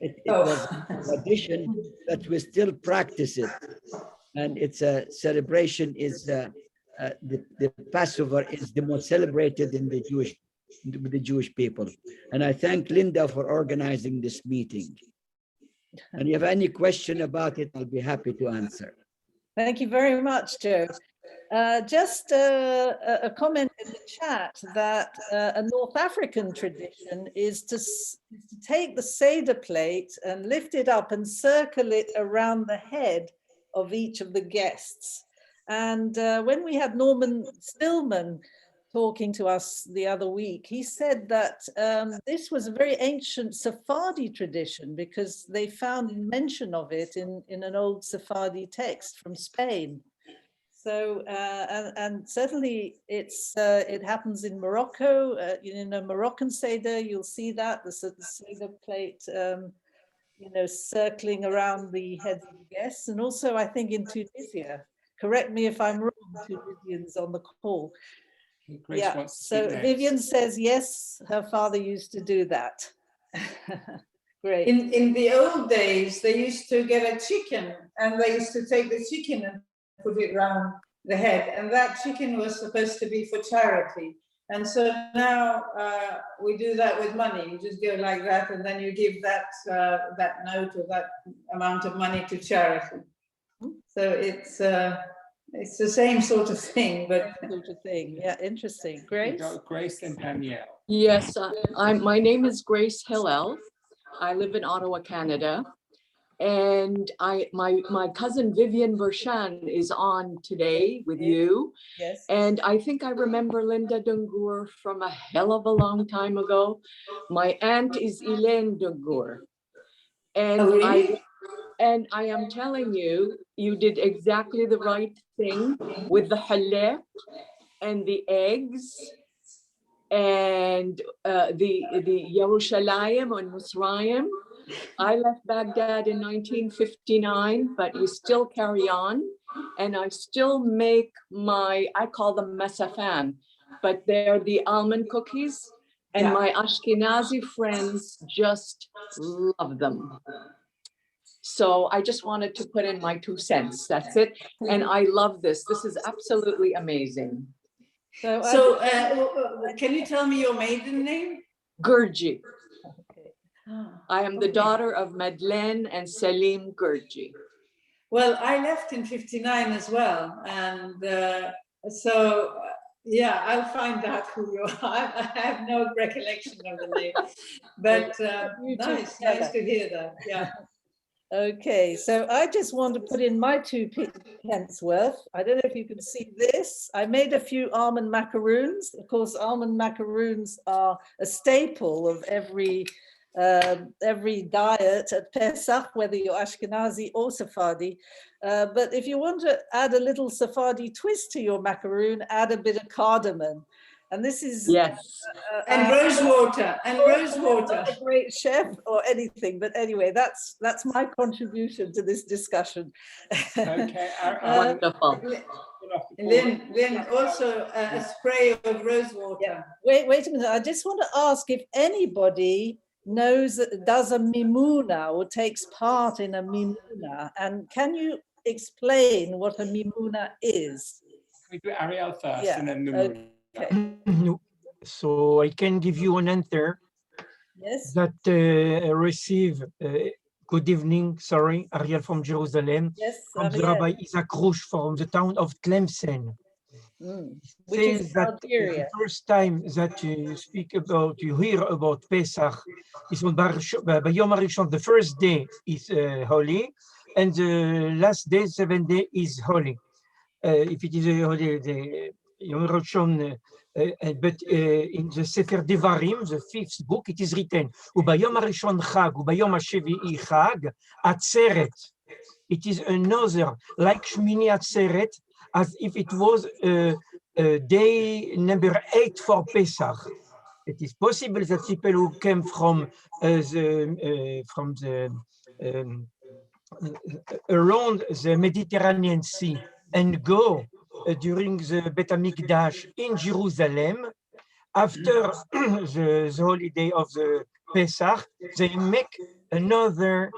It was a tradition that we still practice it. And it's a celebration is the Passover is the most celebrated in the Jewish people. And I thank Linda for organizing this meeting. And if you have any question about it, I'll be happy to answer. Thank you very much, Joe. Just a comment in the chat that a North African tradition is to take the Seder plate and lift it up and circle it around the head of each of the guests. And when we had Norman Stillman talking to us the other week, he said that this was a very ancient Sephardi tradition because they found mention of it in an old Sephardi text from Spain. So, and certainly it happens in Morocco, in a Moroccan Seder, you'll see that, the Seder plate, circling around the heads of the guests. And also I think in Tunisia, correct me if I'm wrong, Tunisians on the call. Grace Yeah, so Vivian says, yes, her father used to do that. Great. In the old days, they used to get a chicken and they used to take the chicken and put it around the head, and that chicken was supposed to be for charity. And so now we do that with money. You just go like that, and then you give that note or that amount of money to charity. So it's the same sort of thing, but sort of thing. Yeah, interesting. Grace. Grace and Danielle. Yes, my name is Grace Hillel. I live in Ottawa, Canada. And my cousin Vivian Bershan is on today with you. Yes. And I think I remember Linda Dungur from a hell of a long time ago. My aunt is Elaine Dungur. And oh, really? I am telling you, you did exactly the right thing with the halep and the eggs and the Yerushalayim and Misraim. I left Baghdad in 1959, but we still carry on. And I still make I call them mesafan, but they're the almond cookies. And my Ashkenazi friends just love them. So I just wanted to put in my 2 cents. That's it. And I love this. This is absolutely amazing. So can you tell me your maiden name? Gurji. I am the daughter of Madeleine and Salim Gurji. Well, I left in 59 as well. And so Yeah, I'll find out who you are. I have no recollection of the name, but You two nice together. to hear that. Yeah. Okay, so I just want to put in my 2 pence worth. I don't know if you can see this. I made a few almond macaroons. Of course, almond macaroons are a staple of every diet at Pesach, whether you're Ashkenazi or Sephardi. But if you want to add a little Sephardi twist to your macaroon, add a bit of cardamom. And this is Yes. And rose water. And rose I'm water. not a great chef or anything, but anyway, that's my contribution to this discussion. Okay. Wonderful. Lynn, also a spray of rose water. Wait a minute. I just want to ask if anybody knows does a mimuna or takes part in a mimuna, and can you explain what a mimuna is? Can we do Ariel first Yeah, and then Mimuna? Okay. No. So I can give you an answer Yes. that receive. Good evening, sorry, Ariel from Jerusalem. Yes. From the Ariel. Rabbi Isaac Rouge from the town of Tlemcen. Which is Says that Algeria. the first time that you hear about Pesach is on Bayom HaRishon, the first day is holy, and the last day, 7th day, is holy. If it is a holy, the Yom HaRishon, but in the Sefer Devarim, the 5th book, it is written, Ubayom HaRishon Chag, Ubayom HaShevi'i Chag, Atzeret. It is another, like Shmini Atzeret, as if it was day number 8 for Pesach. It is possible that people who came from around the Mediterranean Sea and go during the Bet HaMikdash in Jerusalem, after the holiday of the Pesach, they make another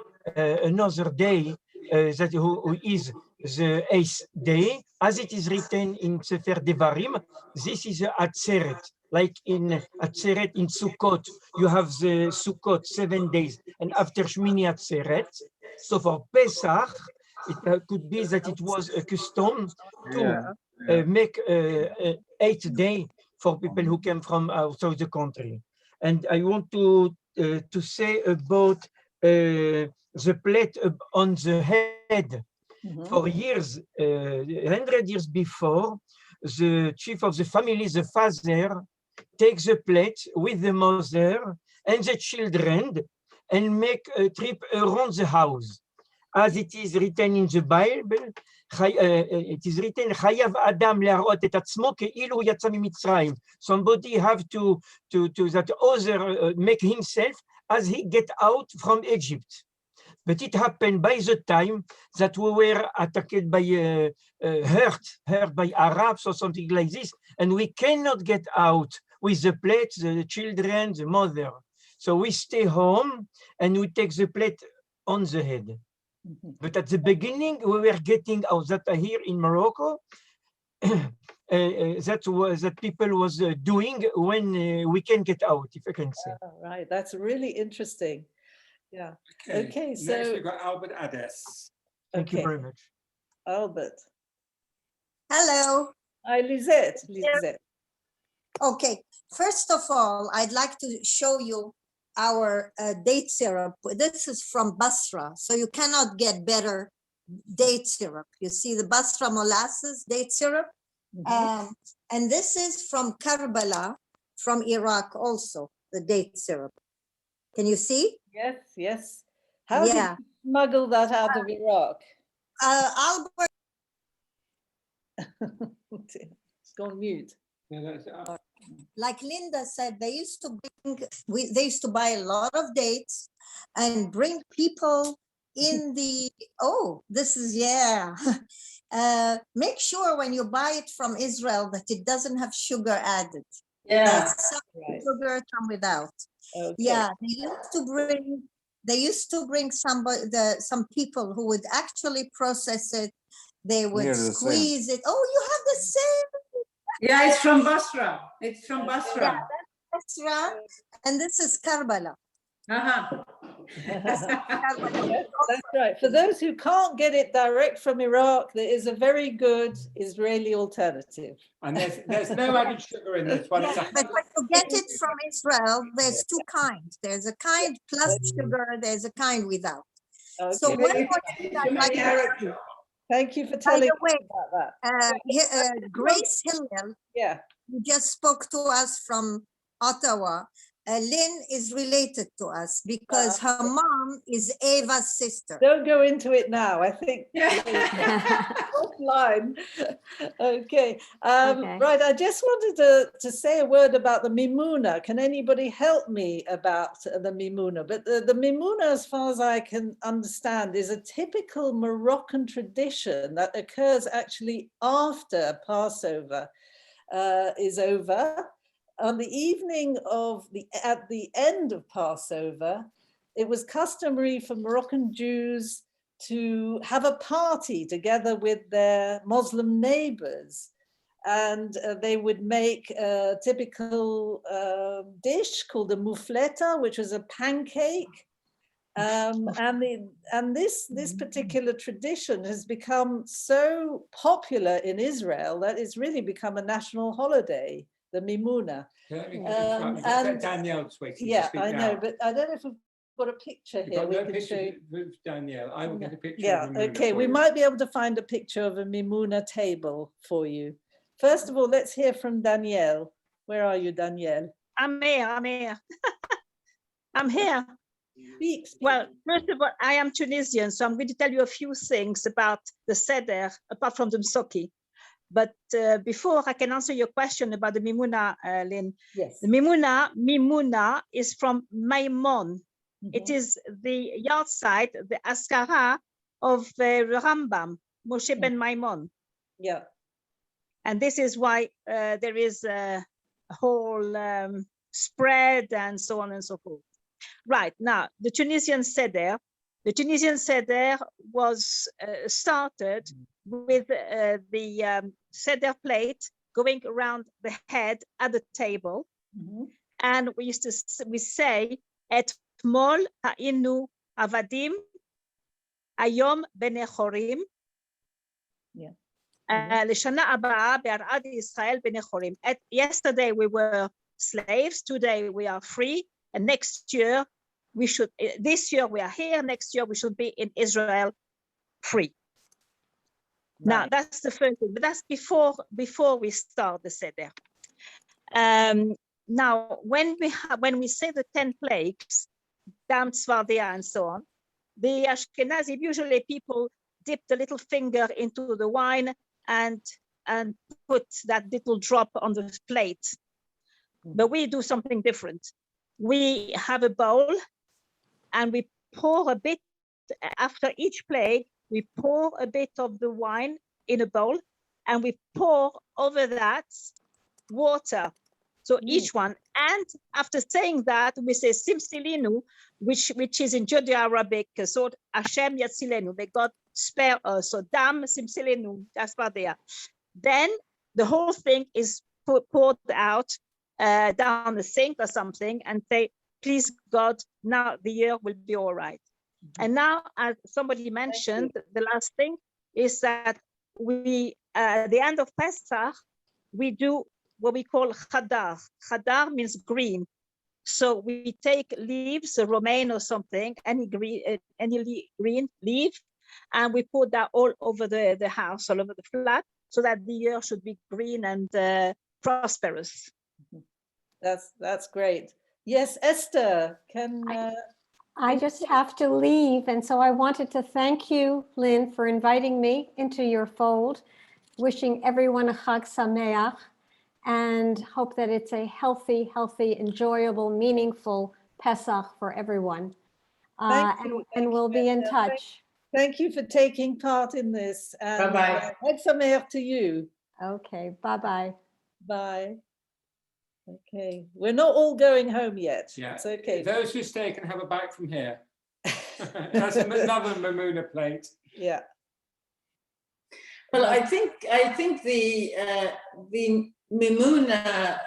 day that who is the 8th day, as it is written in Sefer Devarim. This is Atzeret, like in Atzeret in Sukkot, you have the Sukkot 7 days, and after Shmini Atzeret. So for Pesach, it could be that it was a custom to make 8th day for people who came from outside the country. And I want to say about the plate on the head. For years, 100 years before, the chief of the family, the father, takes the plate with the mother and the children and make a trip around the house. As it is written in the Bible, it is written, Chayav Adam le'arot et atzmo ke'ilu yatsa miMitzrayim. Somebody have to that other make himself as he get out from Egypt. But it happened by the time that we were attacked by hurt by Arabs or something like this, and we cannot get out with the plate, the children, the mother. So we stay home and we take the plate on the head. But at the beginning, we were getting out. That here in Morocco, that people was doing when we can get out, if I can say. Oh, right, that's really interesting. Yeah. Okay, so next we've got Albert Ades. Thank you very much. Albert. Hello. Hi, Lisette. Lisette. Okay, first of all, I'd like to show you our date syrup. This is from Basra, so you cannot get better date syrup. You see the Basra molasses date syrup. And this is from Karbala, from Iraq also, the date syrup. Can you see? Yes, yes. How did you smuggle that out of Iraq? Albert. It's gone mute. Like Linda said, they used to buy a lot of dates and bring people in the, this is, make sure when you buy it from Israel that it doesn't have sugar added. That's some sugar come without. Okay. Yeah, they used to bring some people who would actually process it. They would squeeze it. Oh, you have the same. Yeah, it's from Basra. It's from Basra. Yeah, that's Basra, and this is Karbala. That's right. For those who can't get it direct from Iraq, there is a very good Israeli alternative. And there's no added sugar in this one. Yes, but when you get it from Israel, there's two kinds. There's a kind plus sugar, there's a kind without. So Okay. one more thing I'd like to Thank you for by telling the us way, about that. Grace Hillel, Yeah. who just spoke to us from Ottawa. Lynn is related to us because her mom is Ava's sister. Don't go into it now. I think offline. Okay. Okay. Right. I just wanted to say a word about the Mimuna. Can anybody help me about the Mimuna? But the Mimuna, as far as I can understand, is a typical Moroccan tradition that occurs actually after Passover is over. On the evening of at the end of Passover, it was customary for Moroccan Jews to have a party together with their Muslim neighbors. And they would make a typical dish called a moufleta, which was a pancake. And this particular tradition has become so popular in Israel that it's really become a national holiday, the Mimuna. And Danielle speaking. Yeah, I know, but I don't know if we've got a picture here. Got We no can picture show you. with Danielle. I will get a picture. Yeah, of Mimuna okay. for We you. might be able to find a picture of a Mimuna table for you. First of all, let's hear from Danielle. Where are you, Danielle? I'm here. I'm here. Speak. Well, first of all, I am Tunisian, so I'm going to tell you a few things about the Seder, apart from the Mizoki. But before I can answer your question about the Mimuna, Lynn, yes. The Mimuna is from Maimon. It is the yahrzeit, the Askara of Rambam, Moshe ben Maimon. Yeah. And this is why there is a whole spread and so on and so forth. Right, now, the Tunisian Seder was started with the Seder plate going around the head at the table. And we say, Etmol ha'inu avadim, ayom bnei chorim, l'shana haba'a be'arad Yisrael bnei chorim. Yesterday we were slaves, today we are free, and next year this year we are here, next year we should be in Israel free. Now that's the first thing, but that's before we start the Seder. Now when we say the 10 plagues, Dam, Tzvardia, and so on, the Ashkenazi, usually people dip the little finger into the wine and put that little drop on the plate. But we do something different. We have a bowl and we pour a bit, after each plague, we pour a bit of the wine in a bowl and we pour over that water. So each one, and after saying that, we say Simsilinu, which is in Judeo-Arabic, so Hashem Yatzilenu, may God spare us. So Dam Simsilenu, that's what they are. Then the whole thing is poured out down the sink or something and say, please God, now the year will be all right. And now, as somebody mentioned, the last thing is that we, at the end of Pesach, we do what we call chadar. Chadar means green. So we take leaves, a romaine or something, any green leaf, and we put that all over the house, all over the flat, so that the year should be green and prosperous. That's great. Yes, Esther, can... I just have to leave, and so I wanted to thank you, Lynn, for inviting me into your fold, wishing everyone a Chag Sameach, and hope that it's a healthy, enjoyable, meaningful Pesach for everyone. And we'll be in touch. Thank you for taking part in this. Bye-bye. Chag Sameach to you. Okay, bye-bye. Bye. Okay, we're not all going home yet. Yeah, it's okay. Those who stay can have a bite from here. That's another Mimuna plate. Yeah. Well, I think the Mimuna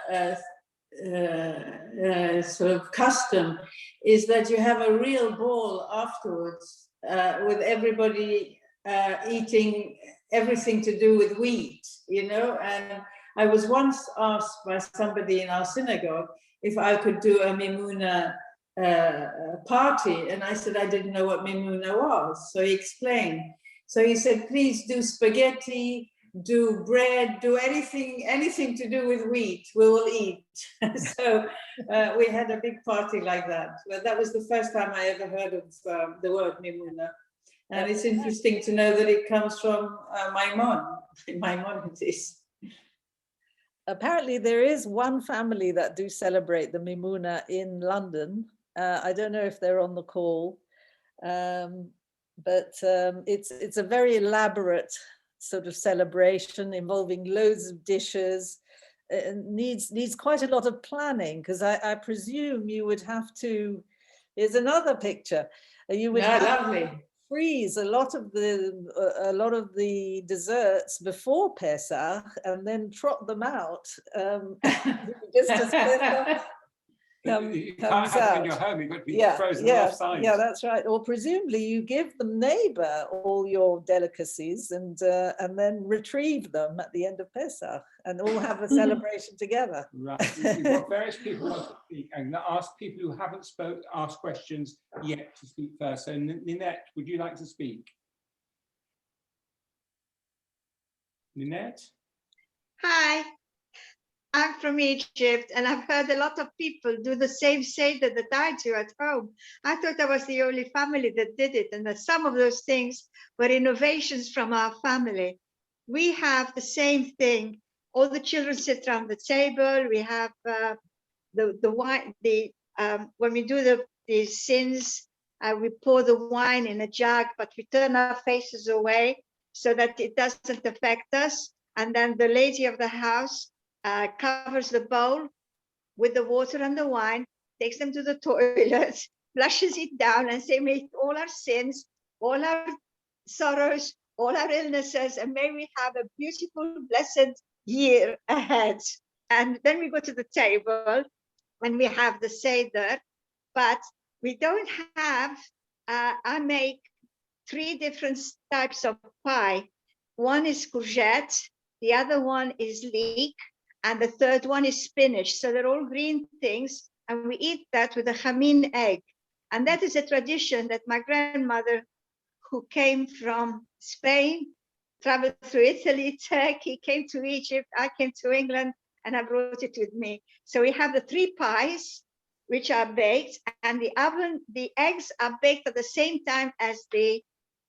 sort of custom is that you have a real ball afterwards with everybody eating everything to do with wheat, you know. And I was once asked by somebody in our synagogue if I could do a Mimuna party, and I said I didn't know what Mimuna was. So he explained. So he said, please do spaghetti, do bread, do anything to do with wheat, we will eat. So we had a big party like that. But that was the first time I ever heard of the word Mimuna. And it's interesting to know that it comes from Maimonides. Apparently there is one family that do celebrate the Mimuna in London. I don't know if they're on the call, but it's a very elaborate sort of celebration involving loads of dishes. It needs quite a lot of planning, because I presume you would have to, here's another picture, you would have to freeze a lot of the desserts before Pesach and then trot them out just as Pesach you comes can't have them in out. your home, you've got to be Yeah, frozen yeah, offside. yeah, that's right. Or presumably you give the neighbor all your delicacies and then retrieve them at the end of Pesach and all have a celebration together. Right, we've got various people who want to speak. I'm going to ask people who haven't asked questions yet to speak first. So Ninette, would you like to speak? Ninette? Hi, I'm from Egypt, and I've heard a lot of people do the same Seder that I do at home. I thought I was the only family that did it, and that some of those things were innovations from our family. We have the same thing. All the children sit around the table. We have the wine. When we do the sins, we pour the wine in a jug, but we turn our faces away so that it doesn't affect us. And then the lady of the house covers the bowl with the water and the wine, takes them to the toilet, flushes it down and say, may all our sins, all our sorrows, all our illnesses, and may we have a beautiful, blessed year ahead. And then we go to the table and we have the Seder, but we don't have, I make 3 different types of pie. One is courgette, the other one is leek, and the third one is spinach. So they're all green things, and we eat that with a chamin egg. And that is a tradition that my grandmother, who came from Spain, traveled through Italy, Turkey, came to Egypt, I came to England, and I brought it with me. So we have the 3 pies, which are baked, and the eggs are baked at the same time as the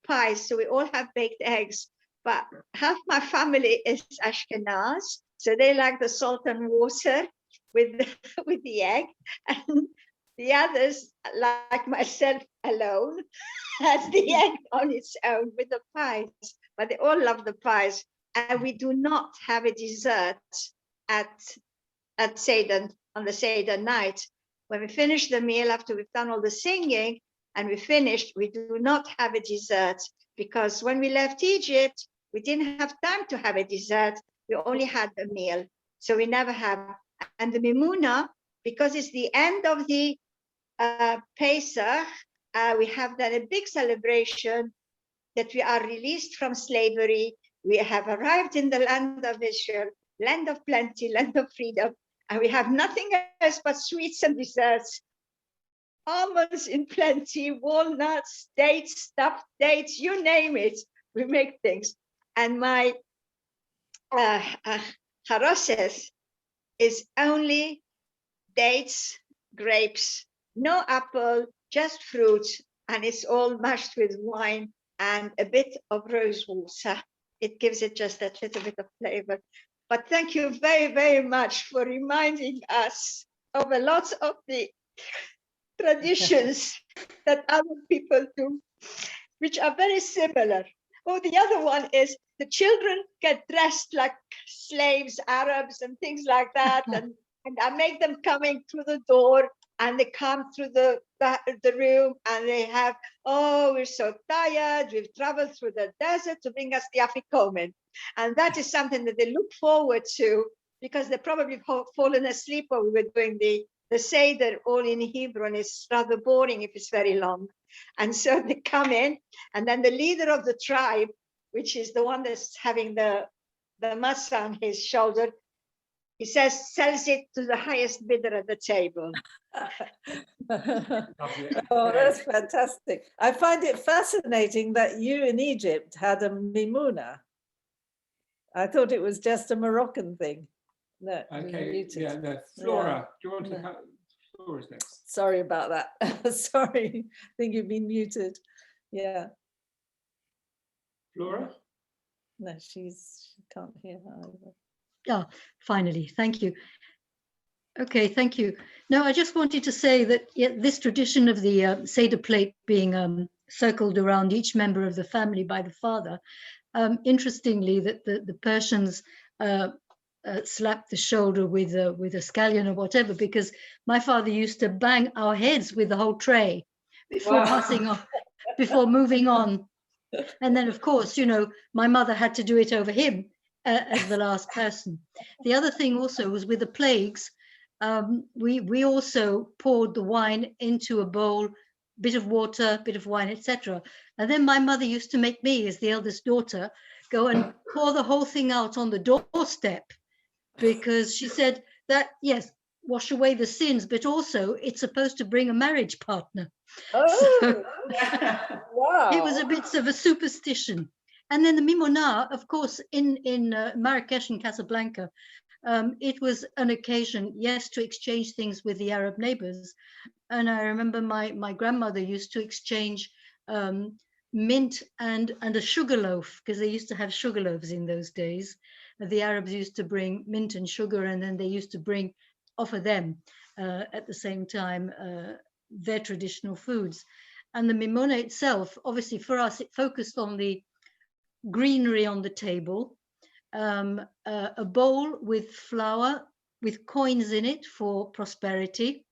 pies. So we all have baked eggs. But half my family is Ashkenaz, so they like the salt and water with the egg, and the others, like myself alone, has the egg on its own with the pies. But they all love the pies, and we do not have a dessert at Seder, on the Seder night. When we finish the meal, after we've done all the singing and we finished, we do not have a dessert, because when we left Egypt, we didn't have time to have a dessert. We only had a meal. So we never have. And the Mimuna, because it's the end of the Pesach, we have then a big celebration that we are released from slavery. We have arrived in the land of Israel, land of plenty, land of freedom. And we have nothing else but sweets and desserts. Almonds in plenty, walnuts, dates, stuffed dates, you name it, we make things. And my haroset is only dates, grapes, no apple, just fruit, and it's all mashed with wine and a bit of rose water. It gives it just that little bit of flavor. But thank you very, very much for reminding us of a lot of the traditions that other people do, which are very similar. Oh, the other one is the children get dressed like slaves, Arabs, and things like that. And I make them coming through the door, and they come through the room, and they have, oh, we're so tired. We've traveled through the desert to bring us the afikomen. And that is something that they look forward to because they probably fallen asleep while we were doing the Seder all in Hebrew, and it's rather boring if it's very long. And so they come in, and then the leader of the tribe, which is the one that's having the masa on his shoulder, he says, sells it to the highest bidder at the table. Oh, that's fantastic. I find it fascinating that you in Egypt had a mimuna. I thought it was just a Moroccan thing. No, okay, yeah, no. Flora, do you want to come? Flora's next. Sorry about that. Sorry, I think you've been muted. Yeah. Flora? No, she can't hear either. Oh, finally, thank you. Okay, thank you. No, I just wanted to say that this tradition of the Seder plate being circled around each member of the family by the father, interestingly, that the Persians slapped the shoulder with a scallion or whatever, because my father used to bang our heads with the whole tray before passing on, before moving on. And then, of course, you know, my mother had to do it over him as the last person. The other thing also was with the plagues, we also poured the wine into a bowl, bit of water, bit of wine, etc. And then my mother used to make me, as the eldest daughter, go and pour the whole thing out on the doorstep, because she said that, yes, wash away the sins, but also it's supposed to bring a marriage partner. Oh, So, wow. it was a bit of a superstition. And then the mimona, of course, in Marrakesh and Casablanca, it was an occasion, yes, to exchange things with the Arab neighbors. And I remember my grandmother used to exchange mint and a sugar loaf, because they used to have sugar loaves in those days. The Arabs used to bring mint and sugar, and then they used to offer them at the same time their traditional foods. And the mimona itself, obviously for us, it focused on the greenery on the table, a bowl with flour with coins in it for prosperity,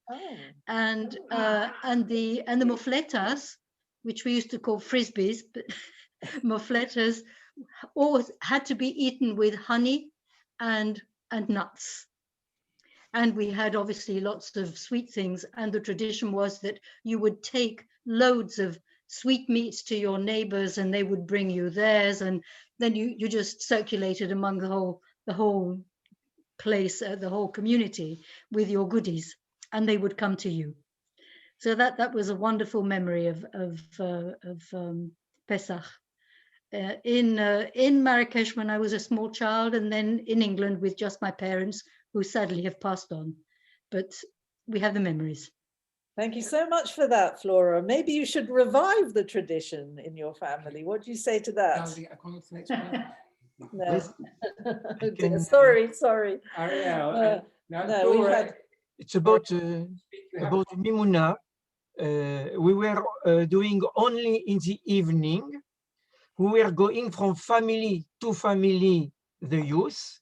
and the mofletas, which we used to call frisbees, but mofletas always had to be eaten with honey and nuts. And we had obviously lots of sweet things, and the tradition was that you would take loads of sweetmeats to your neighbors and they would bring you theirs, and then you just circulated among the whole place, the whole community with your goodies, and they would come to you. So that was a wonderful memory of Pesach in Marrakesh when I was a small child, and then in England with just my parents, who sadly have passed on, but we have the memories. Thank you so much for that, Flora. Maybe you should revive the tradition in your family. What do you say to that? No. Oh dear. Sorry. Ariel, no, we had. It's about Mimuna. We were doing only in the evening. We were going from family to family, the youth.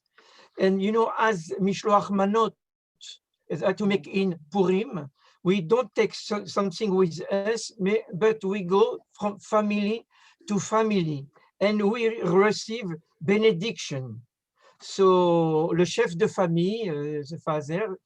And you know, as Mishloach Manot to make in Purim, we don't take something with us, but we go from family to family and we receive benediction. So le chef de famille, the father,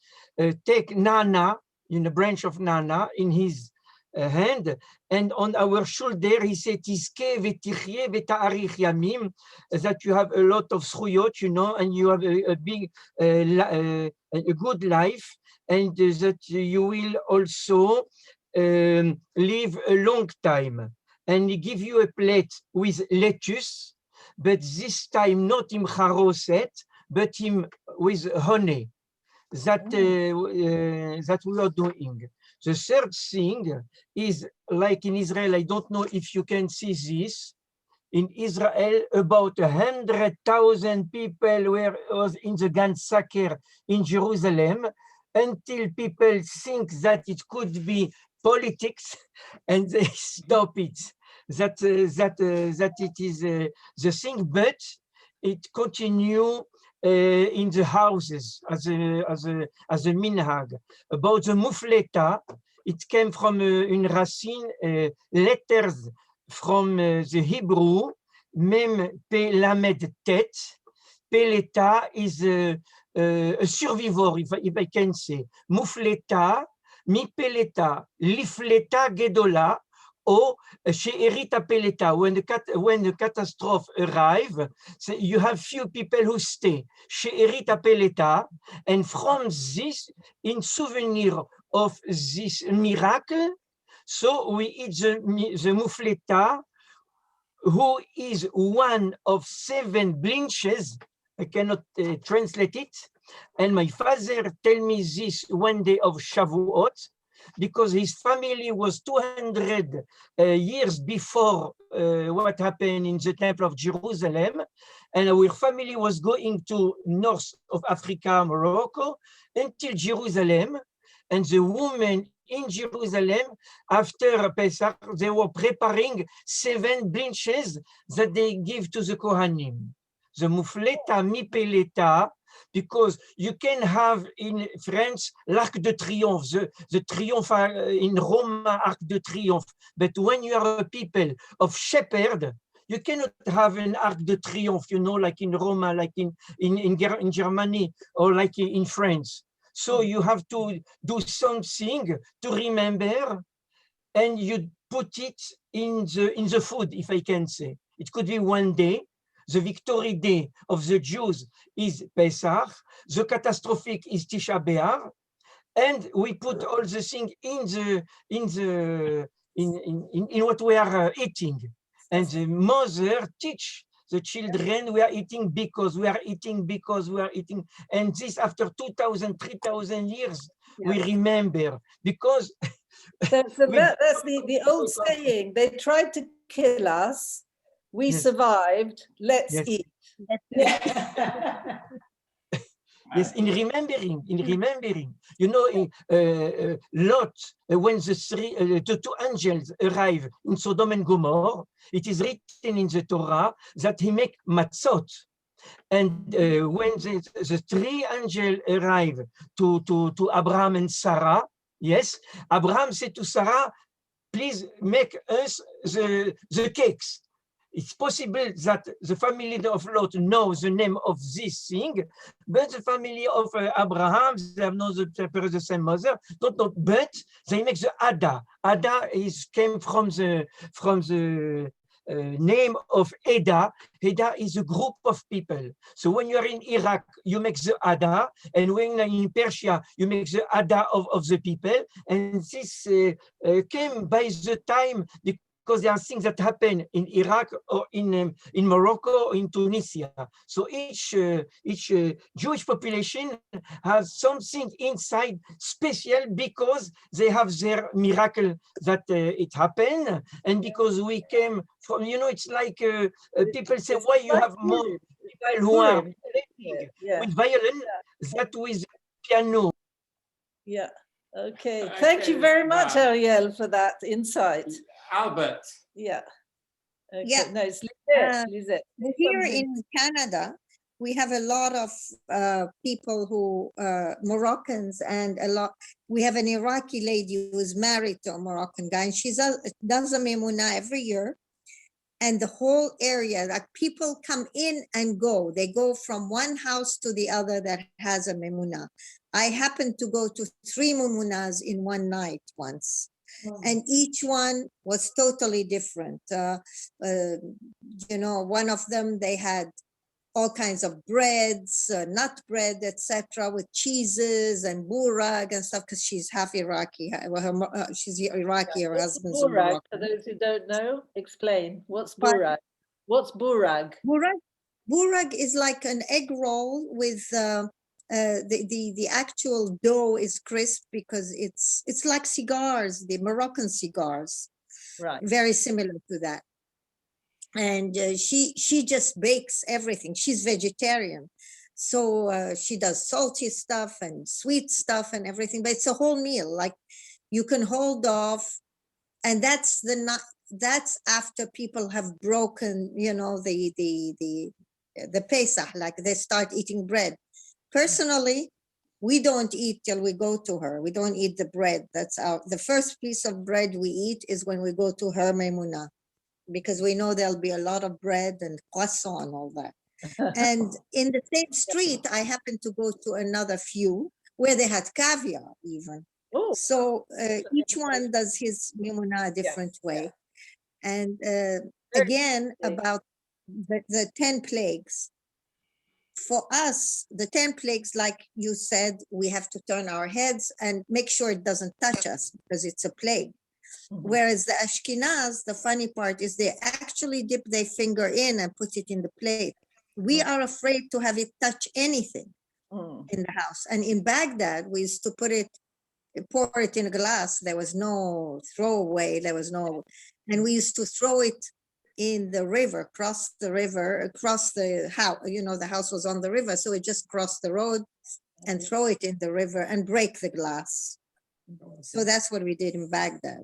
take Nana, in a branch of Nana, in his hand, and on our shoulder he said, Tiske v'tichye v'ta'arich yamim, that you have a lot of zchuyot, you know, and you have a big, a good life, and that you will also live a long time. And he give you a plate with lettuce, but this time not in charoset, but with honey. That that we are doing. The third thing is, like in Israel, I don't know if you can see this. In Israel, about 100,000 people were in the Gan Saker in Jerusalem, until people think that it could be politics, and they stop it. That it is the thing, but it continue in the houses as a minhag. About the mufleta, it came from une racine, letters from the Hebrew, mem pe lamed tet. Peleta is a survivor, if I can say. Mufleta, mi peleta, lifleta gedola, or she'erita peleta. When the catastrophe arrive, so you have few people who stay. She'erita peleta, and from this, in souvenir of this miracle, so we eat the mufleta, who is one of 7 blinches. I cannot translate it. And my father tell me this one day of Shavuot, because his family was 200 years before what happened in the Temple of Jerusalem. And our family was going to north of Africa, Morocco, until Jerusalem. And the woman in Jerusalem, after Pesach, they were preparing 7 blinches that they give to the Kohanim. The mufleta mi peleta, because you can have in France l'Arc de Triomphe, the Triomphe in Rome, Arc de Triomphe. But when you are a people of shepherd, you cannot have an Arc de Triomphe, you know, like in Rome, like in Germany, or like in France. So you have to do something to remember, and you put it in the food, if I can say. It could be one day. The victory day of the Jews is Pesach. The catastrophic is Tisha B'Av, and we put all the things in what we are eating. And the mother teach the children, we are eating because we are eating because we are eating. And this after 2,000, 3,000 years, we remember because. That's the old saying. They tried to kill us. We survived. Let's eat. Yes, in remembering, you know, Lot, when the 2 angels arrive in Sodom and Gomorrah, it is written in the Torah that he make matzot. And when the 3 angels arrive to Abraham and Sarah, yes, Abraham said to Sarah, please make us the cakes. It's possible that the family of Lot knows the name of this thing, but the family of Abraham, they have known the same mother, don't know, but they make the Ada. Ada came from the name of Eda. Eda is a group of people. So when you are in Iraq, you make the Ada, and when you are in Persia, you make the Ada of the people. And this came by the time, because there are things that happen in Iraq or in Morocco or in Tunisia. So each Jewish population has something inside special because they have their miracle that it happened, and because we came from, you know, it's like people say, why you have more people who are playing with violin that with piano. Yeah. Okay. Thank you very much, Ariel, for that insight. Albert. Yeah. Okay. Yeah. No, it's Lisette. Here in Canada, we have a lot of people who Moroccans, and we have an Iraqi lady who is married to a Moroccan guy, and she does a memuna every year. And the whole area, like people come in and go. They go from one house to the other that has a memuna. I happened to go to 3 memunas in one night once. And each one was totally different. You know, one of them, they had all kinds of breads, nut bread, etc., with cheeses and burag and stuff, because she's half Iraqi. She's Iraqi, her husband's burag, for those who don't know, explain. What's burag? What's burag? Burag is like an egg roll with the actual dough is crisp, because it's like cigars, the Moroccan cigars, right? Very similar to that. And she just bakes everything. She's vegetarian, so she does salty stuff and sweet stuff and everything. But it's a whole meal. Like you can hold off, and that's after people have broken, you know, the Pesach, like they start eating bread. Personally, we don't eat till we go to her. We don't eat the bread. That's the first piece of bread we eat is when we go to her memuna, because we know there'll be a lot of bread and croissant and all that. And in the same street, I happened to go to another few where they had caviar even. Oh, So each one does his mimuna a different way. And again, about the 10 plagues. For us, the 10 plagues, like you said, we have to turn our heads and make sure it doesn't touch us because it's a plague. Whereas the Ashkenaz, the funny part is they actually dip their finger in and put it in the plate. We are afraid to have it touch anything in the house. And in Baghdad, we used to pour it in a glass. There was no throwaway. There was no, and we used to throw it in the river, across the house. You know, the house was on the river, so we just cross the road and throw it in the river and break the glass. So that's what we did in Baghdad.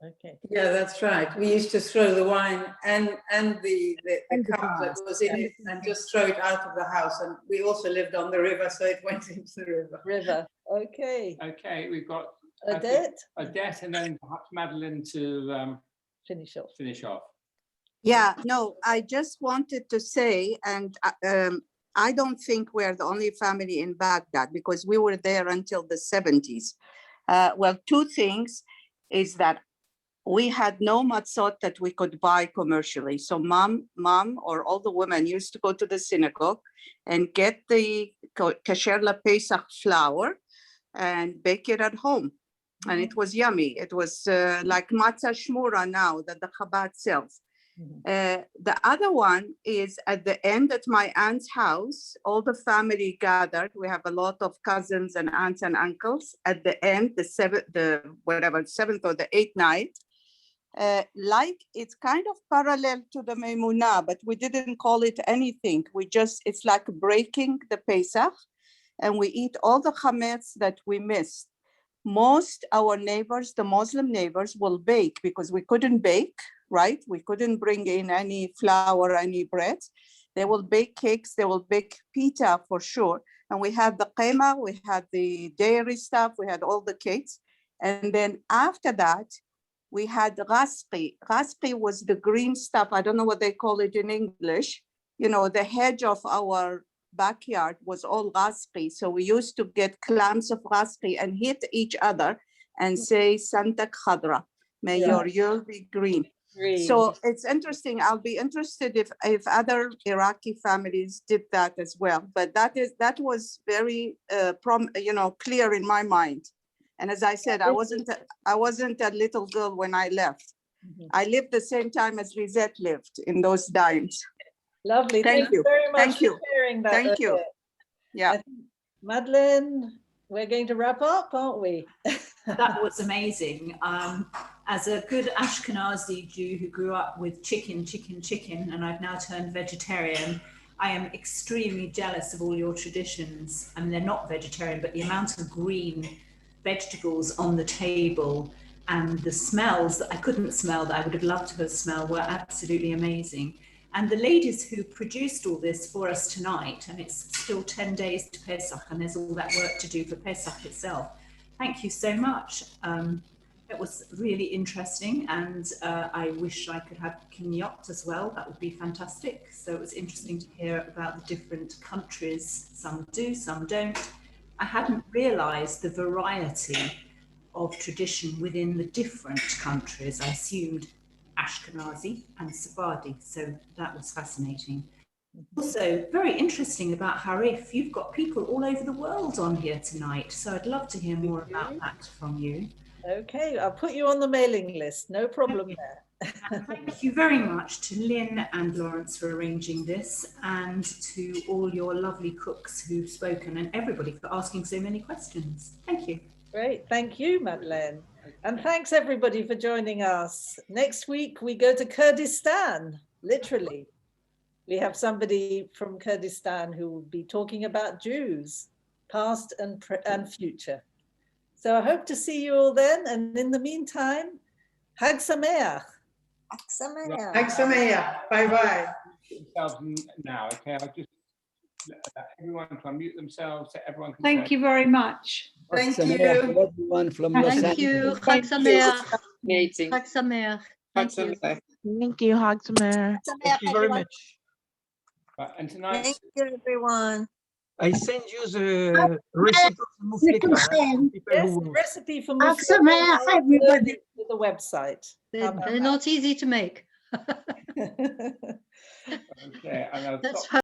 Okay. Yeah, that's right. We used to throw the wine and the cup that was in it and just throw it out of the house. And we also lived on the river, so it went into the river. Okay. Okay, we've got Odette, and then perhaps Madeline to finish off. Yeah, no, I just wanted to say, and I don't think we're the only family in Baghdad because we were there until the 70s. Well, two things is that we had no matzot that we could buy commercially. So mom or all the women used to go to the synagogue and get the kasher la Pesach flour and bake it at home. And it was yummy. It was like matzah shmura now that the Chabad sells. The other one is at the end at my aunt's house, all the family gathered. We have a lot of cousins and aunts and uncles. At the end, the seventh or the eighth night, like it's kind of parallel to the Memunah, but we didn't call it anything. It's like breaking the Pesach, and we eat all the chametz that we missed. Most our neighbors, the Muslim neighbors, will bake because we couldn't bake, right? We couldn't bring in any flour, any bread. They will bake cakes, they will bake pita for sure. And we had the qema, we had the dairy stuff, we had all the cakes. And then after that, we had rasqi. Rasqi was the green stuff. I don't know what they call it in English. You know, the hedge of our backyard was all rasqi. So we used to get clams of rasqi and hit each other and say, Santa Khadra, may your year be green. So it's interesting. I'll be interested if other Iraqi families did that as well. But that was very clear in my mind. And as I said, I wasn't a little girl when I left. I lived the same time as Lisette lived in those times. Lovely. Thank you very much for sharing that. Thank you. Yeah. Madeline, we're going to wrap up, aren't we? That was amazing. As a good Ashkenazi Jew who grew up with chicken, and I've now turned vegetarian, I am extremely jealous of all your traditions. I mean, they're not vegetarian, but the amount of green vegetables on the table and the smells that I couldn't smell that I would have loved to have smelled were absolutely amazing. And the ladies who produced all this for us tonight, and it's still 10 days to Pesach, and there's all that work to do for Pesach itself. Thank you so much. It was really interesting, and I wish I could have kinyot as well. That would be fantastic. So it was interesting to hear about the different countries. Some do, some don't. I hadn't realized the variety of tradition within the different countries. I assumed Ashkenazi and Sephardi, so that was fascinating. Also, very interesting about Harif. You've got people all over the world on here tonight, so I'd love to hear more about that from you. Okay, I'll put you on the mailing list, no problem there. Thank you very much to Lynn and Lawrence for arranging this, and to all your lovely cooks who've spoken, and everybody for asking so many questions. Thank you. Great, thank you, Madeleine. And thanks everybody for joining us. Next week we go to Kurdistan, literally. We have somebody from Kurdistan who will be talking about Jews, past and future. So I hope to see you all then. And in the meantime, Hag Sameach. Hag Sameach. Hag Sameach. Bye-bye. Now, okay, I'll just let everyone to unmute themselves so everyone can Thank you very much. Thank you. Everyone from Los Angeles. Thank you. Hag Sameach. Hag Sameach. Thank you. Hag Sameach. Thank you very much. And tonight, Thank you, everyone. I send you the recipe of the moufleka. Yes, the recipe for Axel, moufleka may I have everybody? to the website. They're not easy to make. okay, and I'll Let's stop.